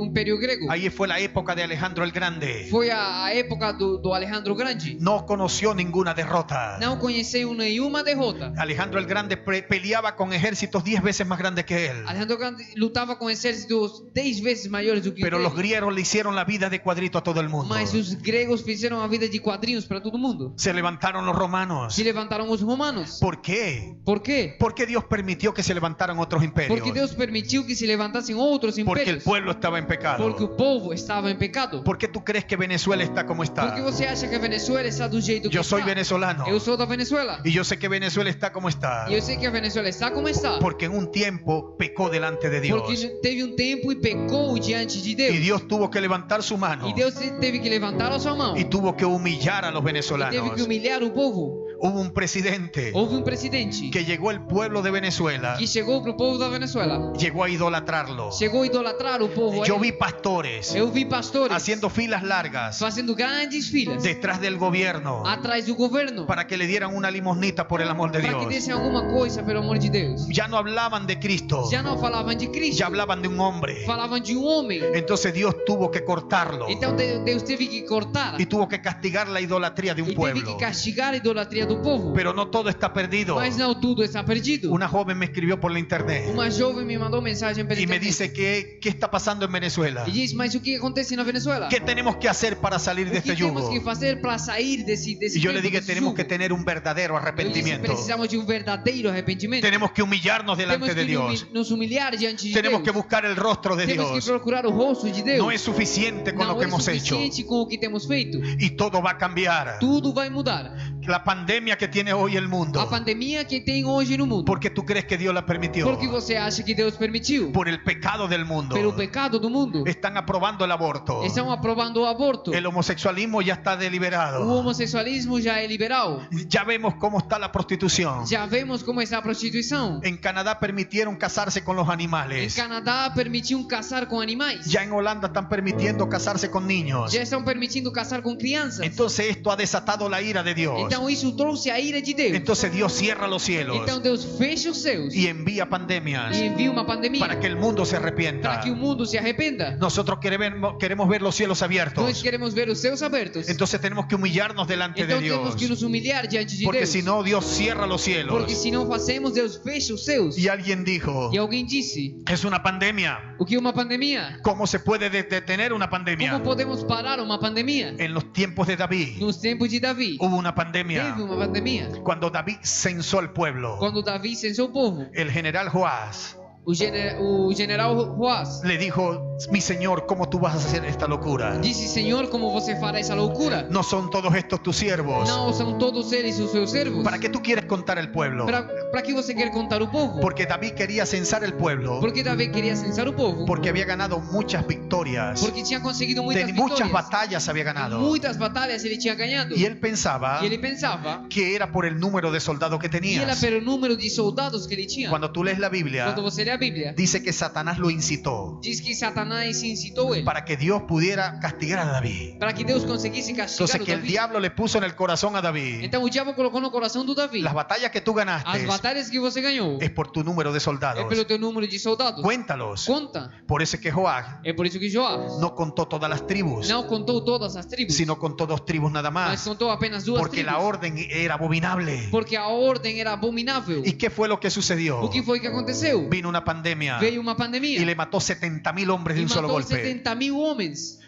império grego. Ahí fue la época de Alejandro el Grande. Foi a época do Alejandro Grande. No conoció ninguna derrota. Não conheceu nenhuma derrota. Alejandro el Grande peleaba con ejércitos 10 veces más grandes que él. Alejandro Grande lutava com exércitos 10 vezes maiores do que Pero ele. los griegos le hicieron la vida de cuadrito a todo el mundo. Mas os gregos fizeram a vida de quadrinhos para todo mundo. Se levantaron los romanos. Se levantaram os romanos. ¿Por qué? Por quê? ¿Por qué Dios permitió que se levantaran otros imperios? Porque Deus permitiu que se levantassem outros Porque el impérios. pueblo estaba en pecado. Porque o povo estava em pecado. ¿Por qué tú crees que Venezuela está como está? Por que você acha que a Venezuela está do jeito que Yo soy está? venezolano. Eu sou da Venezuela. Y yo sé que Venezuela está como está. E eu sei que a Venezuela está como está. Porque en un tiempo pecó delante de Dios. Porque teve um tempo e pecou diante de Deus. Y Dios tuvo que levantar su mano. E Deus teve que levantar a sua mão. Y tuvo que humillar a los E teve venezolanos. que humilhar o povo. Hubo un presidente houve um presidente que llegó al pueblo de Venezuela, que chegou pro povo da Venezuela, llegó a idolatrarlo. chegou a idolatrar o povo. Yo vi pastores Eu vi pastores haciendo filas largas fazendo grandes filas detrás del gobierno atrás do governo para que le dieran una limosnita por el amor de para que Dios. dessem alguma coisa pelo amor de Deus. Ya no hablaban de Cristo, Já não falavam de Cristo, ya hablaban de un hombre. falavam de um homem. Entonces Dios tuvo que cortarlo Então Deus teve que cortar y tuvo que castigar la idolatría de un e teve que pueblo. castigar a idolatria do povo. Pero no todo está perdido. Mas não tudo está perdido. Una joven me escribió por la internet Uma jovem me mandou mensagem pela y me internet dice qué está pasando en Venezuela. e disse: mas o que acontece na Venezuela? ¿Qué tenemos que hacer para salir de O que este temos yugo? que fazer para sair desse Y yo le tempo, dije, desse tenemos jugo? que tener un verdadero Eu disse: arrepentimiento. precisamos de um verdadeiro arrependimento. Tenemos que humillarnos Temos delante de que Dios. nos humilhar diante de Tenemos Deus. que buscar el rostro de Temos que Dios. procurar o rosto de Deus. No es suficiente con lo Não que é hemos hecho. suficiente com o que temos feito. Y todo va a cambiar. Tudo vai mudar. La pandemia que tiene hoy el mundo. A pandemia que tem hoje no mundo. Porque tú crees que Dios la permitió. Porque você acha que Deus permitiu? Por el pecado del mundo. Pelo pecado do mundo. Están aprobando el aborto. Estão aprovando o aborto. El homosexualismo ya está O deliberado. homossexualismo já é liberal. Ya vemos cómo está la prostitución. Já vemos como está a prostituição. En Canadá permitieron casarse con los Em animales. Canadá permitiu casar com animais. Ya en Holanda están permitiendo casarse con niños. Já estão permitindo casar com crianças. Entonces esto ha desatado la ira de Dios. Então isso trouxe a ira de Deus. Entonces Dios cierra los cielos Então Deus fecha os céus y envía pandemias e envia uma pandemia para que el mundo se para arrepienta. que o mundo se arrependa. Nosotros queremos ver los cielos Nós abiertos. queremos ver os céus abertos. Entonces tenemos que humillarnos delante de Então temos Dios. que nos humilhar diante de Porque Deus. si no, Dios cierra los cielos. Porque se não fazemos, Deus fecha os céus. Y alguien dijo, E alguém disse: es una pandemia. o que é uma pandemia? ¿Cómo se puede detener una pandemia? Como podemos parar uma pandemia? En los tiempos de David Nos tempos de Davi, hubo una pandemia. teve uma pandemia. Cuando David censó al pueblo, Quando Davi censou o povo, el general Joás o general Joás le dijo, mi señor, ¿cómo tú vas a hacer esta locura? disse: Senhor, como você fará essa loucura? ¿No son todos estos tus siervos? Não são todos eles os seus servos? ¿Para qué tú quieres contar el pueblo? Para que você quer contar o povo? Porque David quería censar el pueblo Porque Davi queria censar o povo. porque había ganado muchas victorias. Porque tinha conseguido muitas De muchas vitórias. batallas había ganado. Muitas batalhas ele tinha ganhado. Y él pensaba E ele pensava que era por el número de soldados que que era tenías. pelo número de soldados que ele tinha. Cuando tú lees la Biblia, Quando você lê a Bíblia, dice que Satanás lo incitó diz que Satanás incitou ele para que Dios pudiera castigar a David. para que Deus conseguisse castigar Entonces o que el Davi. diablo le puso en el corazón a David, Então o diabo colocou no coração do Davi: las batallas que tú as ganaste batalhas que você ganhou es por tu número de é soldados. pelo teu número de soldados. Cuéntalos. Conta. Por eso es que Joás É por isso que Joás no contó todas las tribus, não contou todas as tribos, sino contó 2 tribus nada mas más, contou apenas duas porque tribos. la orden era abominable. Porque a ordem era abominável. ¿Y qué fue lo que sucedió? O que foi que aconteceu? Vino una pandemia Veio uma pandemia y le mató 70.000 hombres de e un solo matou golpe. 70.000 homens.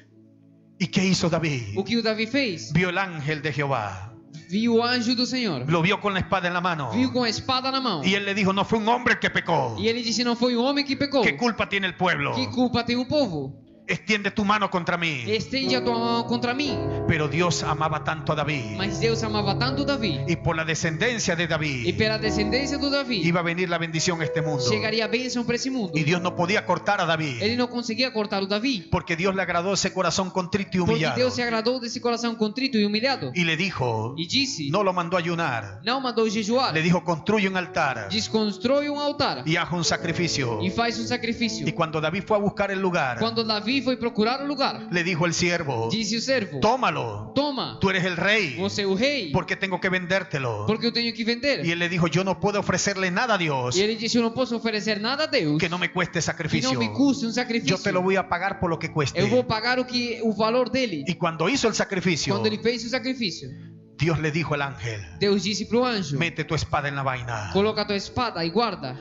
¿Y qué hizo David? O que o Davi fez? Vio el ángel de Jehová, Viu o anjo do Senhor. lo vio con la espada en la mano, Viu com a espada na mão. y él le dijo, no fue un hombre el que pecó. E ele disse: não foi o homem que pecou. ¿Qué culpa tiene el pueblo? Que culpa tem o povo? Extiende tu mano contra mí. Estende a tua mão contra mim. Pero Dios amaba tanto a David, Mas Deus amava tanto Davi. y por la descendencia de E David pela descendência do Davi, iba a venir la bendición a este mundo. chegaria a bênção para esse mundo. Y Dios no podía cortar a David, Ele não conseguia cortar o Davi. porque Dios le agradó ese corazón contrito y Porque humillado. Deus se agradou desse coração contrito e humilhado. Y le dijo, E disse: no lo mandó a ayunar, não mandou jejuar. le dijo, construye un altar Desconstrói um altar y haz un sacrificio. e faz um sacrifício. Y cuando David fue a buscar el lugar, Quando Davi foi procurar o lugar, le dijo el siervo, disse o servo: tómalo, toma, tú eres el rey, você é o rei, porque tengo que vendértelo. porque eu tenho que vender. Y él le dijo, yo no puedo ofrecerle nada a Dios E ele disse: eu não posso oferecer nada a Deus que no me cueste que sacrificio. não me custe um Yo sacrifício. te lo voy a pagar por lo que Eu cueste. vou pagar o valor dele. Y cuando hizo el sacrificio, Quando ele fez o sacrifício, Dios le dijo al ángel, Deus disse pro anjo: mete tu espada en la vaina. coloca a tua espada e guarda.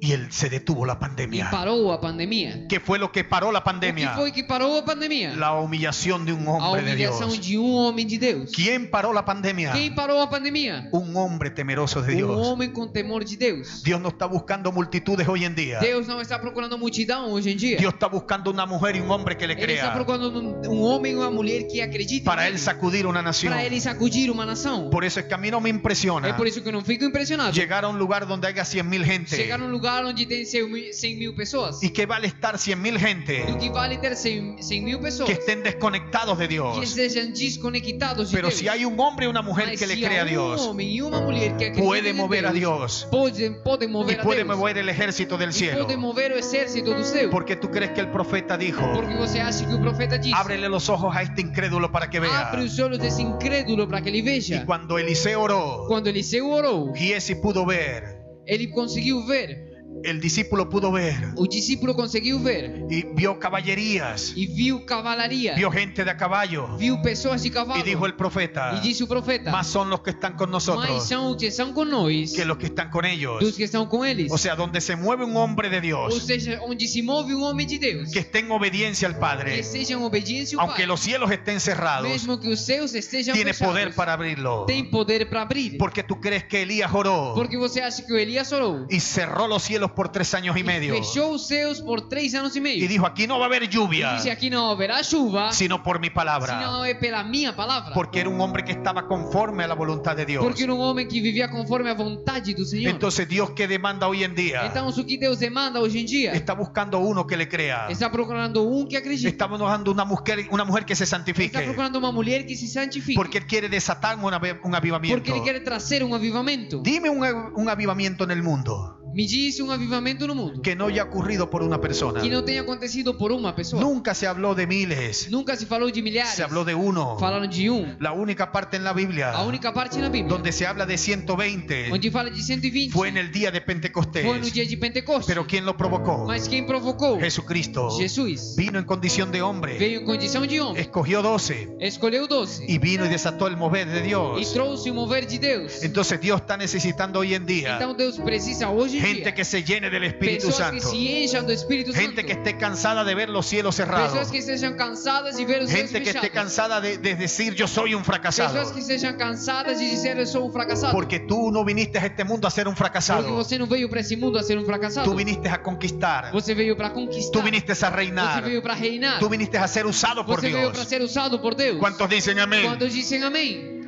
Y él se detuvo la E pandemia. parou a pandemia. ¿Qué fue lo que paró la O que pandemia? foi que parou a pandemia? La humillación de un A hombre de Dios. humilhação de um homem de Deus. ¿Quién paró la pandemia? Quem parou a pandemia? Un hombre temeroso de Um Dios. homem com temor de Deus. Dios no está buscando multitudes hoy en día. Deus não está procurando multidão hoje em dia. Dios está buscando una mujer y un hombre que le Ele está crea procurando um homem e uma mulher que acreditem para él nele, sacudir una nación. para ele sacudir uma nação. Por eso es que a mí no me É impresiona por isso que eu não fico impressionado. llegar a un lugar donde haya 100.000 gente Chegar num lugar lugar onde tem 100.000 pessoas ¿Y qué vale estar 100.000 gente do que vale ter 100.000 pessoas que estén desconectados de que Dios? estejam desconectados de Pero Deus. si hay un hombre y una mujer Mas que le se cree a há Dios, homem e uma mulher que acredita puede em mover a Deus, Dios pode y mover a puede Deus mover el ejército del e cielo. pode mover o exército do céu. Porque tú crees que el profeta dijo, Porque você acha que o profeta disse: ábrele los ojos a este incrédulo para que vea. abre os olhos desse incrédulo para que ele Y veja. cuando Eliseo oró, Quando Eliseu orou, Giesi pudo ver, ele conseguiu ver, el discípulo pudo ver o discípulo conseguiu ver y vio caballerías, e viu cavalaria, vio gente de a caballo. viu pessoas de cavalo. Y dijo el profeta, E disse o profeta: más son los que están con mais nosotros são os que estão com nós que los que están con dos ellos. que estão com eles. O sea, donde se mueve un hombre de Ou Dios seja, onde se move um homem de Deus, que esté en obediencia al que Padre, seja em obediência ao aunque Pai, los cielos estén cerrados, mesmo que os céus estejam tiene fechados, poder para abrirlo. tem poder para abrir. Porque tú crees que Elías oró Porque você acha que o Elias orou y cerró los cielos por 3 años y medio fechou os céus por 3 anos e meio. y dijo, aquí no va a haber E lluvia, disse: aqui não haverá chuva, sino por mi se palabra. não é pela minha palavra. Porque era un hombre que estaba conforme a la voluntad de Dios. Porque era um homem que vivia conforme a vontade do Senhor. Entonces, Dios, ¿qué demanda hoy en día? Então, o que Deus demanda hoje em dia? Está buscando uno que le crea. Está procurando que acredite. Está buscando una mujer que se Está santifique. procurando uma mulher que se santifique. Porque Él quiere desatar un avivamiento. Porque Ele quer trazer avivamento. Dime un avivamiento en el mundo Me diz avivamento no mundo que no haya ocurrido por una persona. que não tenha acontecido por uma pessoa. Nunca se habló de miles. Nunca se falou de milhares. Se habló de uno. Falaram de La única parte en la Biblia A única parte na Bíblia donde se habla de 120 onde fala de 120 fue en el día de Pentecostés. foi no dia de Pentecostes. Pero ¿quién lo provocó? Mas quem provocou? Jesucristo. Jesus. Vino en condición de hombre. Veio em condição de homem. Escogió 12 Escolheu 12 y vino y desató el mover de e Dios. trouxe o mover de Deus. Entonces Dios está necesitando hoy en día Então Deus precisa hoje em gente dia que se llene del Espíritu pessoas que Santo. se encham do Espírito Gente Santo. que esté cansada de ver los cielos cerrados. Pessoas que sejam cansadas de ver os céus Gente que esté fechados. cansada de decir yo soy un fracasado. Pessoas que sejam cansadas de dizer eu sou fracassado. Porque tú no viniste a este mundo a ser un Porque fracasado. você não veio para esse mundo a ser fracassado. Tú viniste a conquistar. Você veio para conquistar. Tú viniste a Você reinar. veio para reinar. Tú viniste a ser usado por Você veio para Dios. ser usado por Deus. ¿Cuántos dicen amén? Quantos dizem amém?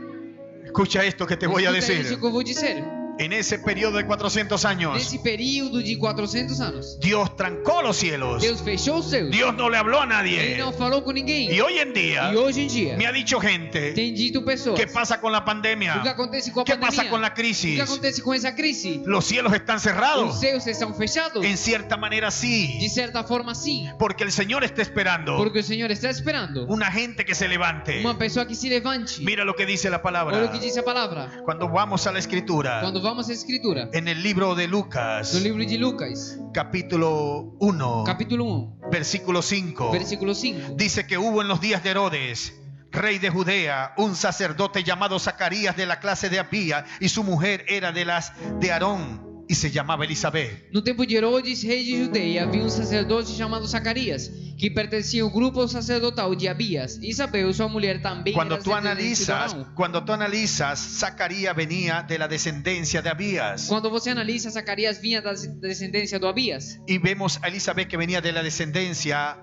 Escucha esto que te voy a Escuta isso decir. que eu vou dizer. En ese periodo de 400 años, Nesse período de 400 anos, Dios trancó los cielos. Deus fechou os céus. Dios no le habló a Ele nadie. não falou com ninguém. Y hoy en día E hoje em dia, me ha dicho gente, tem dito pessoas. ¿qué pasa con la O que pandemia? acontece com a ¿Qué pandemia? pasa con la O que crisis? acontece com essa crise? Los cielos están Os cerrados. céus estão fechados? En cierta manera De sí, certa forma, sim. porque el Señor está esperando Porque o Senhor está esperando una gente que se levante. uma pessoa que se levante. Mira lo que dice la Olha o palabra. que diz a palavra. Cuando vamos a la escritura, Quando vamos à Escritura, en el libro de no Lucas, livro de Lucas, capítulo 1, capítulo 1, versículo 5, versículo 5. dice que hubo en los días de Herodes, rey de Judea, un sacerdote llamado Zacarías de la clase de Abía, y su mujer era de las de Aarón y se llamaba Elizabeth. No tempo de Herodes, rei de Judeia, havia sacerdote chamado Zacarias, que pertencia ao grupo sacerdotal de Abias. Isabel, sua mulher, também Cuando era tú descendente de analizas, Arão. Zacarías venía de la descendencia de Abías. Quando você analisa, Zacarias vinha da descendência do Abias. Y vemos a Elizabeth que venía de la descendencia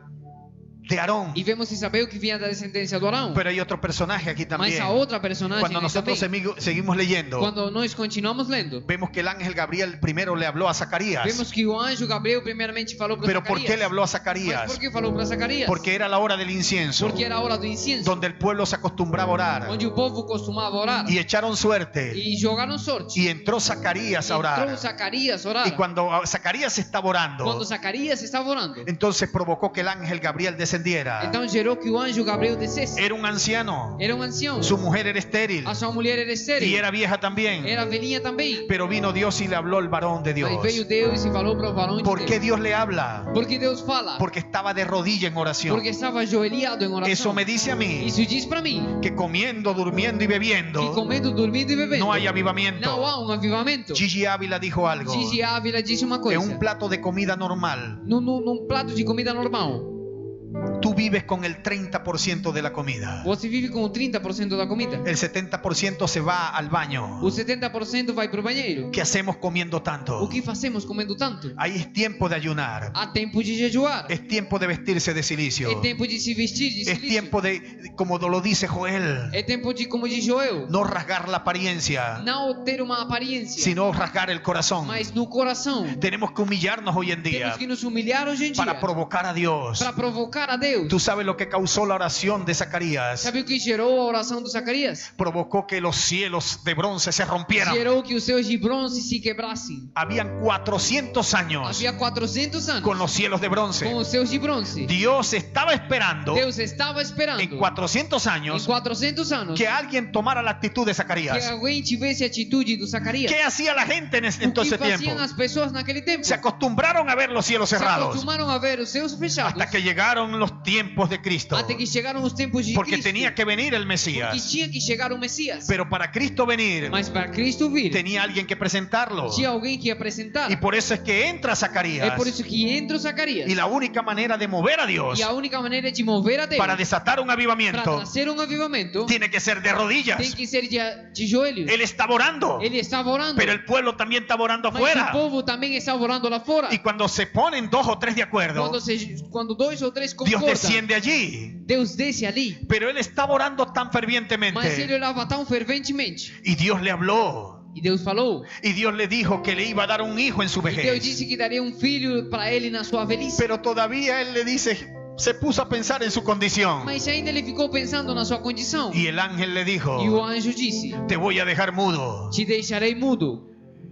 de Aarón. E vemos Isabel que vinha da descendência do Arão. Pero hay otro personaje aquí Mas también. a outra personagem Cuando nosotros também. seguimos leyendo, Quando nós continuamos lendo, vemos que el ángel Gabriel primero le habló a Zacarías. vemos que o anjo Gabriel primeiramente falou para Pero Zacarias. ¿por qué le habló a Mas Zacarías? por que falou para Zacarias? Porque era la hora del incienso, Porque era a hora do incienso, donde el pueblo se acostumbraba a orar. onde o povo costumava orar. Y echaron suerte. E jogaram sorte. Y entró Zacarías a Entrou orar. Zacarias a orar. Y cuando Zacarías estaba orando, Quando Zacarias estava orando, entonces provocó que el ángel Gabriel descendiera. então gerou que o anjo Gabriel descesse. Era un anciano. Era um ancião. Su mujer era estéril. A sua mulher era estéril. Y era vieja también. Era velhinha também. Pero vino Dios y le habló al varón de Dios. Mas veio Deus e falou para o varão de ¿Por qué Deus. Dios le habla? Porque Deus fala. Porque estaba de rodilla en oración. Porque estava ajoelhado em oração. Eso me dice a mí Isso diz para mim que comiendo, durmiendo y que bebiendo comendo, dormindo e bebendo no hay não avivamiento. há avivamento. Gigi Ávila dijo algo. Gigi Ávila disse uma En coisa. un plato de comida normal, Num prato de comida normal, Tú vives con el 30% de la comida. Você vive com o 30% da comida. El 70% se va al baño. O 70% vai pro banheiro. ¿Qué hacemos comiendo tanto? O que fazemos comendo tanto? Ahí es tiempo de ayunar. Há tempo de jejuar. Es tiempo de vestirse de silicio. É tempo de se vestir de Es silício. tiempo de, como lo dice Joel, É tempo de, como diz Joel, no rasgar la apariencia, não ter uma aparência, sino rasgar el corazón. mas no coração. Tenemos que humillarnos hoy en día Temos que nos humilhar hoje em dia para provocar a Dios. para provocar a Deus. Tú sabes lo que causó la oración de Zacarías. Sabe o que gerou a oração do Zacarias? Provocó que los cielos de bronce se rompieran. Gerou que os céus de bronze se quebrassem. Habían 400 años Havia 400 anos con los cielos de bronce. com os céus de bronze. Dios estaba esperando Deus estava esperando en 400 em años 400 anos que alguien tomara la actitud de que Zacarías. alguém tivesse a atitude do Zacarias. ¿Qué hacía la gente en O todo que ese tiempo? faziam as pessoas naquele tempo? Se acostumbraron a ver los cielos Se cerrados acostumaram a ver os céus fechados hasta que llegaron los tiempos de Cristo. até que chegaram os tempos de Porque Cristo. tenía que venir el Que Mesías. tinha que chegar o Messias. Pero para Cristo venir, Mas para Cristo vir, tenía alguien que presentarlo. tinha alguém que apresentar. Y por eso es que entra É Zacarías. por isso que entra o Zacarias. Y la única manera de mover a Dios E a única maneira de mover a Deus para desatar un para avivamiento trazer um avivamento tiene que ser de tem rodillas. que ser de joelhos. Él estaba orando, Ele estava orando. pero el pueblo también estaba orando Mas afuera. o povo também estava orando lá fora. Y cuando se ponen 2 o 3 de acuerdo, Quando dois ou três Dios concordam, desciende allí. Deus desce ali. Pero él estaba orando tan Mas ele fervientemente. orava tão ferventemente. Y Dios le habló. E Deus falou. Y Dios le dijo que le iba a dar un hijo en su E Deus vejez. disse que daria um filho para ele na sua velhice. Pero todavía él le dice, se puso a pensar en su condición. Mas ainda ele ficou pensando na sua condição. Y el ángel le dijo, E o anjo disse: te voy a dejar mudo. Te deixarei mudo.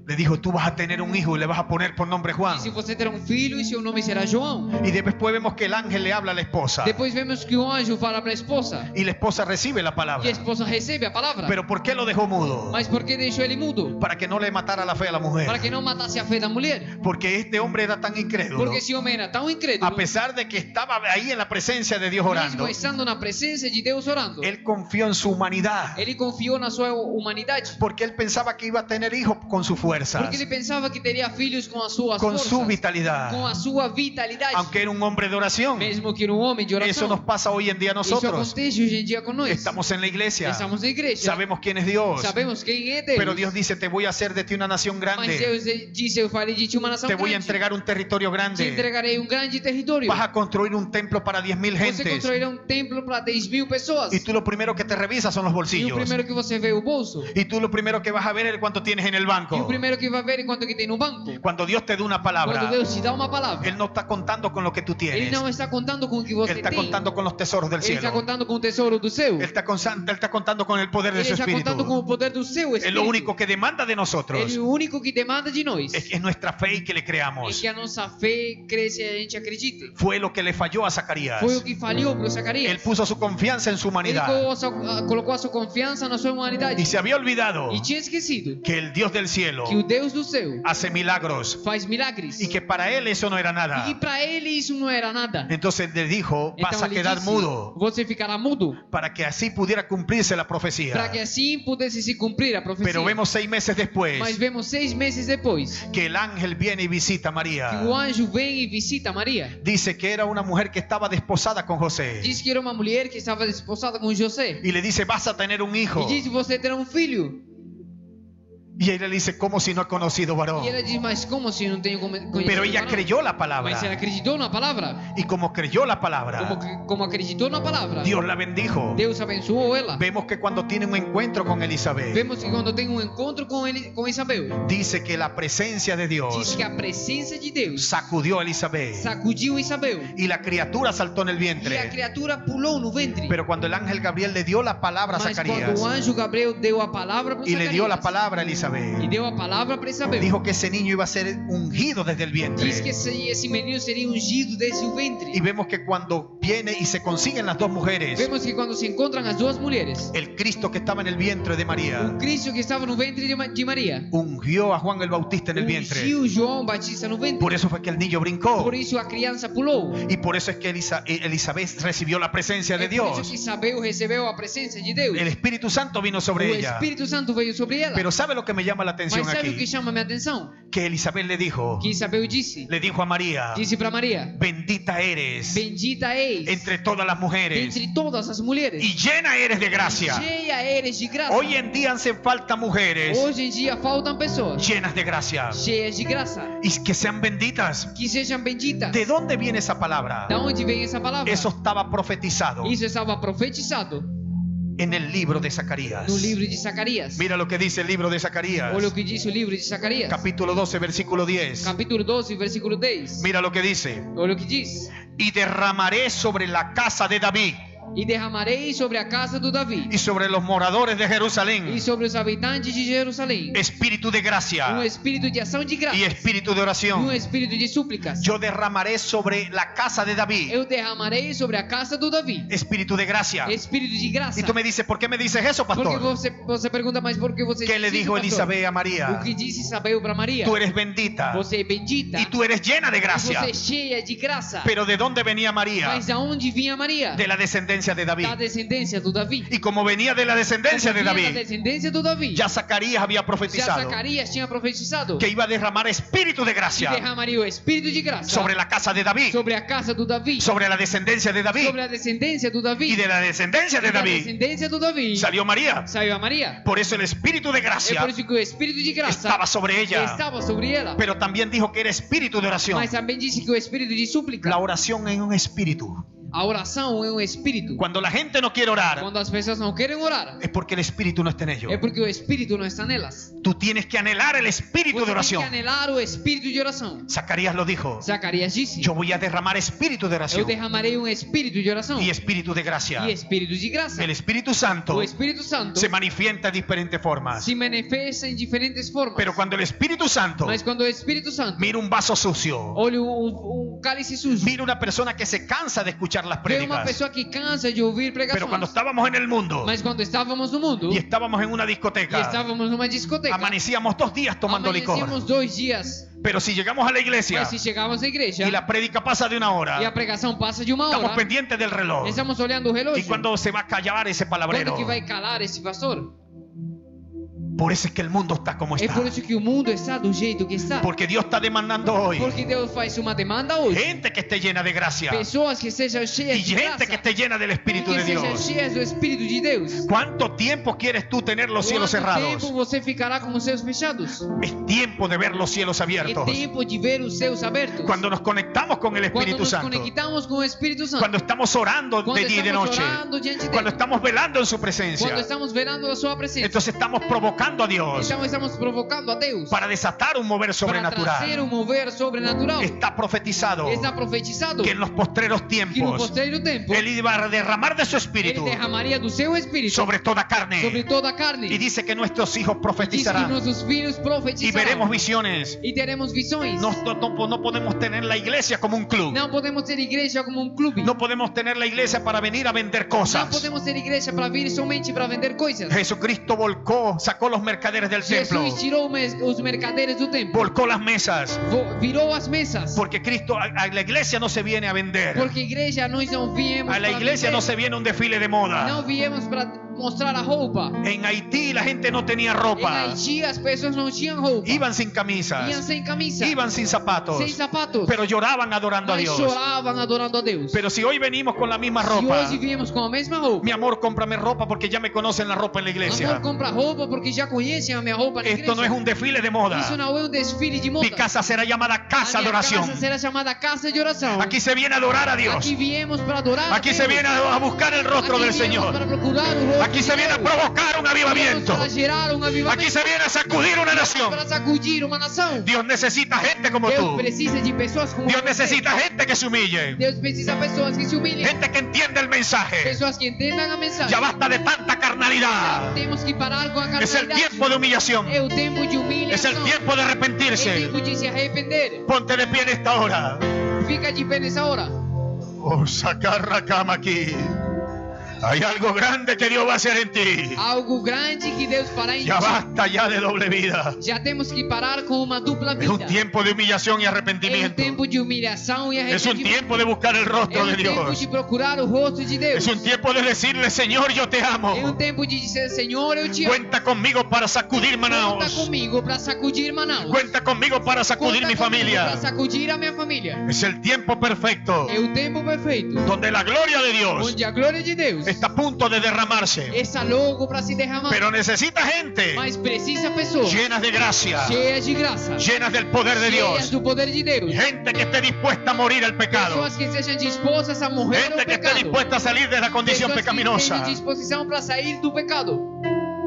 Le dijo, tú vas a tener un hijo y le vas a poner por nombre Juan. E se você terá um filho, e seu nome será João. Y después vemos que el ángel le habla a la esposa. Depois vemos que o anjo fala para a esposa. Y la esposa recibe la E a palabra. esposa recebe a palavra. Pero ¿por qué lo dejó mudo? Mas por que deixou ele mudo? Para que no le matara la fe a la Para mujer. que não matasse a fé da mulher. Porque este hombre era tan incrédulo. Porque esse homem era tão incrédulo, A pesar de que estaba ahí en la presencia de Dios orando, mesmo estando na presença de Deus orando, él confió en su humanidad. ele confiou na sua humanidade. Porque él pensaba que iba a tener hijos con sus fuerzas, Porque ele pensava que teria filhos com as suas con forças, su vitalidad. com a sua vitalidade. Aunque era un hombre de oración. Mesmo que era um homem de oração. Eso nos pasa hoy en día a Isso nosotros. acontece hoje em dia com nós. Estamos en la iglesia. Estamos na igreja. Sabemos quién es Dios. Sabemos quem é Deus. Pero Dios dice, te voy a hacer de ti una nación Mas grande. Deus disse: eu farei de ti uma nação Te voy a grande. entregar un territorio Te grande. entregarei um grande território. Vas a construir un templo para 10.000 Você gentes. construirá um templo para 10.000 pessoas. Y tú lo primero que te revisas son los E o bolsillos. primeiro que você vê é o bolso. Y tú lo primero que vas a ver es cuánto tienes en el E o banco. primeiro que vai ver é quanto que tem no banco. Cuando Dios te da una Quando palabra, Deus te dá uma palavra, Él no está contando con lo que tú Ele tienes. não está contando com o que você Él está tem. contando con los tesoros del Ele está cielo. contando com o tesouro do céu. Él está contando con el poder de Ele su está contando com espíritu. o poder do seu Es espírito. lo único que demanda de nosotros. Ele é o único que demanda de nós. Es nuestra fe y que le É creamos. que a nossa fé cresça e a gente acredite. Fue lo que le falló a Zacarías. Foi o que falhou para o Él Zacarias. puso su confianza en su Ele humanidad colocou a sua confiança na sua humanidade. y se había olvidado E tinha esquecido que el Dios del cielo que o Deus do céu hace milagros faz milagres. y que para él eso no era E nada. que para ele isso não era nada. Entonces le dijo, vas Então a ele quedar disse: mudo você ficará mudo, para que así pudiera cumplirse la para profecía. que assim pudesse se cumprir a profecia. Pero vemos 6 meses después Mas vemos 6 meses depois que el ángel viene y visita a que María. o anjo vem e visita Maria. Dice que era una mujer que estaba desposada con José Diz que era uma mulher que estava desposada com José. y le dice, vas a tener un hijo. E diz: você terá um filho. Y ella le dice, ¿cómo si no he conocido varón? E ela diz: mas como se não tenho conhecido? Pero ella varão? creyó la Mas ela palabra. acreditou na palavra. Y como creyó la palabra, Como acreditou na palavra, Dios la bendijo. Deus abençoou ela. Vemos que cuando tiene un encuentro con Elizabeth, Vemos que quando tem um encontro com Isabel, dice que la presencia de diz Dios que a presença de Deus sacudió a Elizabeth sacudiu Isabel. y la criatura saltó en el E a vientre. criatura pulou no ventre. Pero cuando el ángel Gabriel le dio la palabra a Mas Zacarías quando o anjo Gabriel deu a palavra para y le dio la Zacarias, palabra a e Elizabeth, deu a palavra para Isabel, dijo que ese niño iba a ser ungido desde el diz que vientre. esse menino seria ungido desde o ventre. Y vemos que cuando viene y se consiguen las dos mujeres, Vemos que quando se encontram as duas mulheres, el Cristo que estaba en el vientre de o María Cristo que estava no ventre de Maria ungió a Juan el Bautista en el vientre. ungiu João Batista no ventre. Por eso fue que el niño brincó. Por isso a criança pulou. Y por eso es que Elizabeth recibió la presencia de É por isso Dios. que Isabel recebeu a presença de Deus. El Espíritu Santo vino O sobre ella. Espírito Santo veio sobre ela. Pero ¿sabe lo que me llama la atención Mas sabe o que aquí? chama minha atenção? Que Elizabeth le dijo Que Isabel disse a María, para Maria: bendita eres bendita és reis entre todas las mujeres. dentre todas as mulheres. Y llena eres de gracia. Cheia eres de graça. Hoy en día hacen falta mujeres Hoje em dia faltam pessoas llenas de gracia cheias de graça, y que sean benditas. que sejam benditas. ¿De dónde viene esa palabra? Da onde vem essa palavra? Eso estaba profetizado Isso estava profetizado en el libro de Zacarías. no livro de Zacarias. Mira lo que dice el libro de Zacarías, Olha o que diz o livro de Zacarias. capítulo 12, versículo 10. Capítulo 12, versículo 10. Mira lo que dice. Olha o que diz. Y derramaré sobre la casa de David E derramarei sobre a casa do Davi y sobre los moradores de e Jerusalén sobre os habitantes de Jerusalém espíritu de gracia espírito de ação de graça y espíritu de e oración. espírito de súplicas. Yo derramaré sobre la casa de David Eu derramarei sobre a casa do Davi espíritu de gracia. espírito de graça. Y tú me dices, ¿por qué me dices eso, Porque pastor? você pergunta, mas por que você ¿Qué le diz isso, dijo pastor? Elizabeth a María? O que disse Isabel para Maria? Tú eres bendita Você é bendita y tú eres llena de e gracia. você é cheia de graça. Pero ¿de dónde venía María? Mas aonde vinha Maria? De la descendencia de David. Da descendência do Davi. Y como venía de la descendencia de Como vinha da David, descendência do Davi. ya Zacarías había Já profetizado Zacarias tinha profetizado que iba a derramar espíritu de que gracia derramaria o espírito de graça sobre la casa de David, sobre a casa do Davi, sobre la descendencia de David. sobre a descendência do Davi. Y de la descendencia de E da David descendência do Davi salió María. saiu a Maria. Por eso el espíritu de É gracia por isso que o espírito de graça estaba sobre ella. estava sobre ela. Pero también dijo que era espíritu de oración. Mas também disse que o espírito de súplica, La oración es un espíritu. a oração é um espírito. Cuando la gente no quiere orar, Quando as pessoas não querem orar, es porque el espíritu no está en ellos. é porque o espírito não está nelas. Tú tienes que anhelar el espíritu de Você tem oración. que anelar o espírito de oração. Zacarías lo dijo. Zacarias disse: Yo voy a derramar espíritu de Eu oración derramarei um espírito de oração y espíritu de gracia. e espírito de graça. El Espíritu Santo O Espírito Santo se manifiesta de diferentes formas. se manifesta em diferentes formas. Pero cuando el Espíritu Santo Mas quando o Espírito Santo mira un vaso sucio, olha um cálice sujo, mira una persona que se cansa de escuchar las vê uma prédicas. pessoa que cansa de ouvir Pero pregações. cuando estábamos en el mundo Mas quando estávamos no mundo y estábamos en una e discoteca, estávamos numa discoteca, amanecíamos 2 días tomando licor. amanhecíamos 2 dias. Pero si llegamos a la iglesia Mas se chegávamos à igreja y la prédica pasa de 1 e a hora, pregação passa de 1 estamos hora, pendientes del reloj. estamos olhando o relógio. ¿Y cuando se va a callar esse palabrero? Quando que vai calar esse pastor? Por eso es que el mundo está como É está. por isso que o mundo está do jeito que está. Porque Dios está demandando hoy Porque Deus faz uma demanda hoje. gente que esté llena de gracia Pessoas que sejam y cheias de gente graça. que esté llena del Espíritu Que de sejam Dios. cheias do Espírito de Deus. ¿Cuánto tiempo quieres tú tener los cielos Quanto tempo cerrados? você ficará com os céus fechados? Es tiempo de ver los cielos É abiertos. tempo de ver os céus abertos. Cuando nos conectamos con el Quando Espíritu nos Santo. conectamos com o Espírito Santo. Cuando estamos orando Quando de día y de estamos noche. orando diante Cuando dele. estamos velando en su Quando presencia. estamos velando a sua presença. Entonces estamos provocando a Dios Então estamos provocando a Deus para desatar un mover para trazer sobrenatural. mover sobrenatural. Está profetizado Está profetizado que en los postreros que no tiempos posterior tempo Él iba a derramar de su ele espíritu derramaria do seu Espírito sobre toda sobre carne. toda a carne. Y dice que nuestros hijos Diz que profetizarán nossos filhos y profetizarão. veremos visiones. E teremos visões. No podemos tener la iglesia como un club. Não podemos ter igreja como um clube. No podemos tener la iglesia para venir a vender Não cosas. podemos ter igreja para vir somente para vender coisas. Jesucristo volcó, sacó los mercaderes del templo, Jesus tirou os mercaderes do templo. volcó las mesas, Virou as mesas. porque Cristo a la iglesia no se viene a vender. Porque igreja nós não viemos A la para iglesia vender. no se viene un desfile de moda. Não viemos para mostrar a roupa. En Haití la gente no tenía Em ropa. Haiti as pessoas não tinham roupa. Iban sin Iam camisas, sem camisa. iban sin zapatos, Sem sapatos. pero lloraban adorando a Mas Dios. choravam adorando a Deus. Pero si hoy venimos con la misma Se ropa, hoje viemos com a mesma roupa. mi amor, cómprame ropa porque ya me conocen la ropa en la iglesia. Amor, compra roupa porque já conhecem a minha roupa na Esto igreja. no es un desfile de moda. Isso não é um desfile de moda. Mi casa será llamada casa a de minha oración. casa será chamada casa de oração. Aquí se viene a adorar a Dios. Aqui viemos para adorar Aquí a se Deus. viene a buscar el rostro Aqui del viemos Señor. para procurar o rosto Aquí se de viene a Deus. provocar un avivamiento. Viemos para gerar um avivamento. Aquí se viene a sacudir una nación. Para sacudir uma nação. Dios necesita gente como Deus tú. precisa de pessoas como Dios você. necesita gente que se humille. Deus precisa de pessoas que se humilhem. Gente que entienda el mensaje. Pessoas que entendam a mensagem. Ya basta de tanta carnalidad. Temos que parar com a Es el carnalidade. tiempo de humillación. É o tempo de humilhação. Es el tiempo de É arrepentirse. tempo de se arrepender. Ponte de pie en esta hora. Fica de pé nessa hora. Oh, sacar la cama aquí. Hay algo grande que Dios va a hacer en ti. Algo grande que Deus fará em Ya ti. basta ya de doble vida. Já temos que parar com uma dupla Es un vida. tiempo de humillación y É um arrepentimiento. tempo de humilhação e Es un arrependimento. tiempo de buscar el É rostro um de tempo Dios. de procurar o rosto de Deus. Es un tiempo de decirle, Señor, yo te amo. É um tempo de dizer, Senhor, eu te amo. Cuenta conmigo para sacudir Conta Manaus. comigo para sacudir Manaus. Cuenta conmigo para sacudir Conta mi comigo familia. para sacudir a minha família. Es el tiempo perfecto É o tempo perfeito. donde la gloria de Dios Onde a glória de Deus está a punto de derramarse. está logo para se derramar. Pero necesita gente Mas precisa pessoas llenas de gracia, cheias de graça, llenas del poder de cheias Dios. do poder de Deus. Gente que esté dispuesta a morir al pecado. Pessoas que sejam dispostas a morrer ao Gente que esté pecado. dispuesta a salir de la condición Pessoas que pecaminosa. tenham disposição para sair do pecado.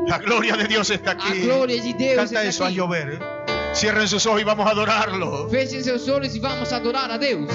La gloria de Dios está A aquí. glória de Deus Canta está eso a aqui. llover. Cierren sus ojos y vamos a adorarlo. Fechem seus olhos e vamos adorar a Deus.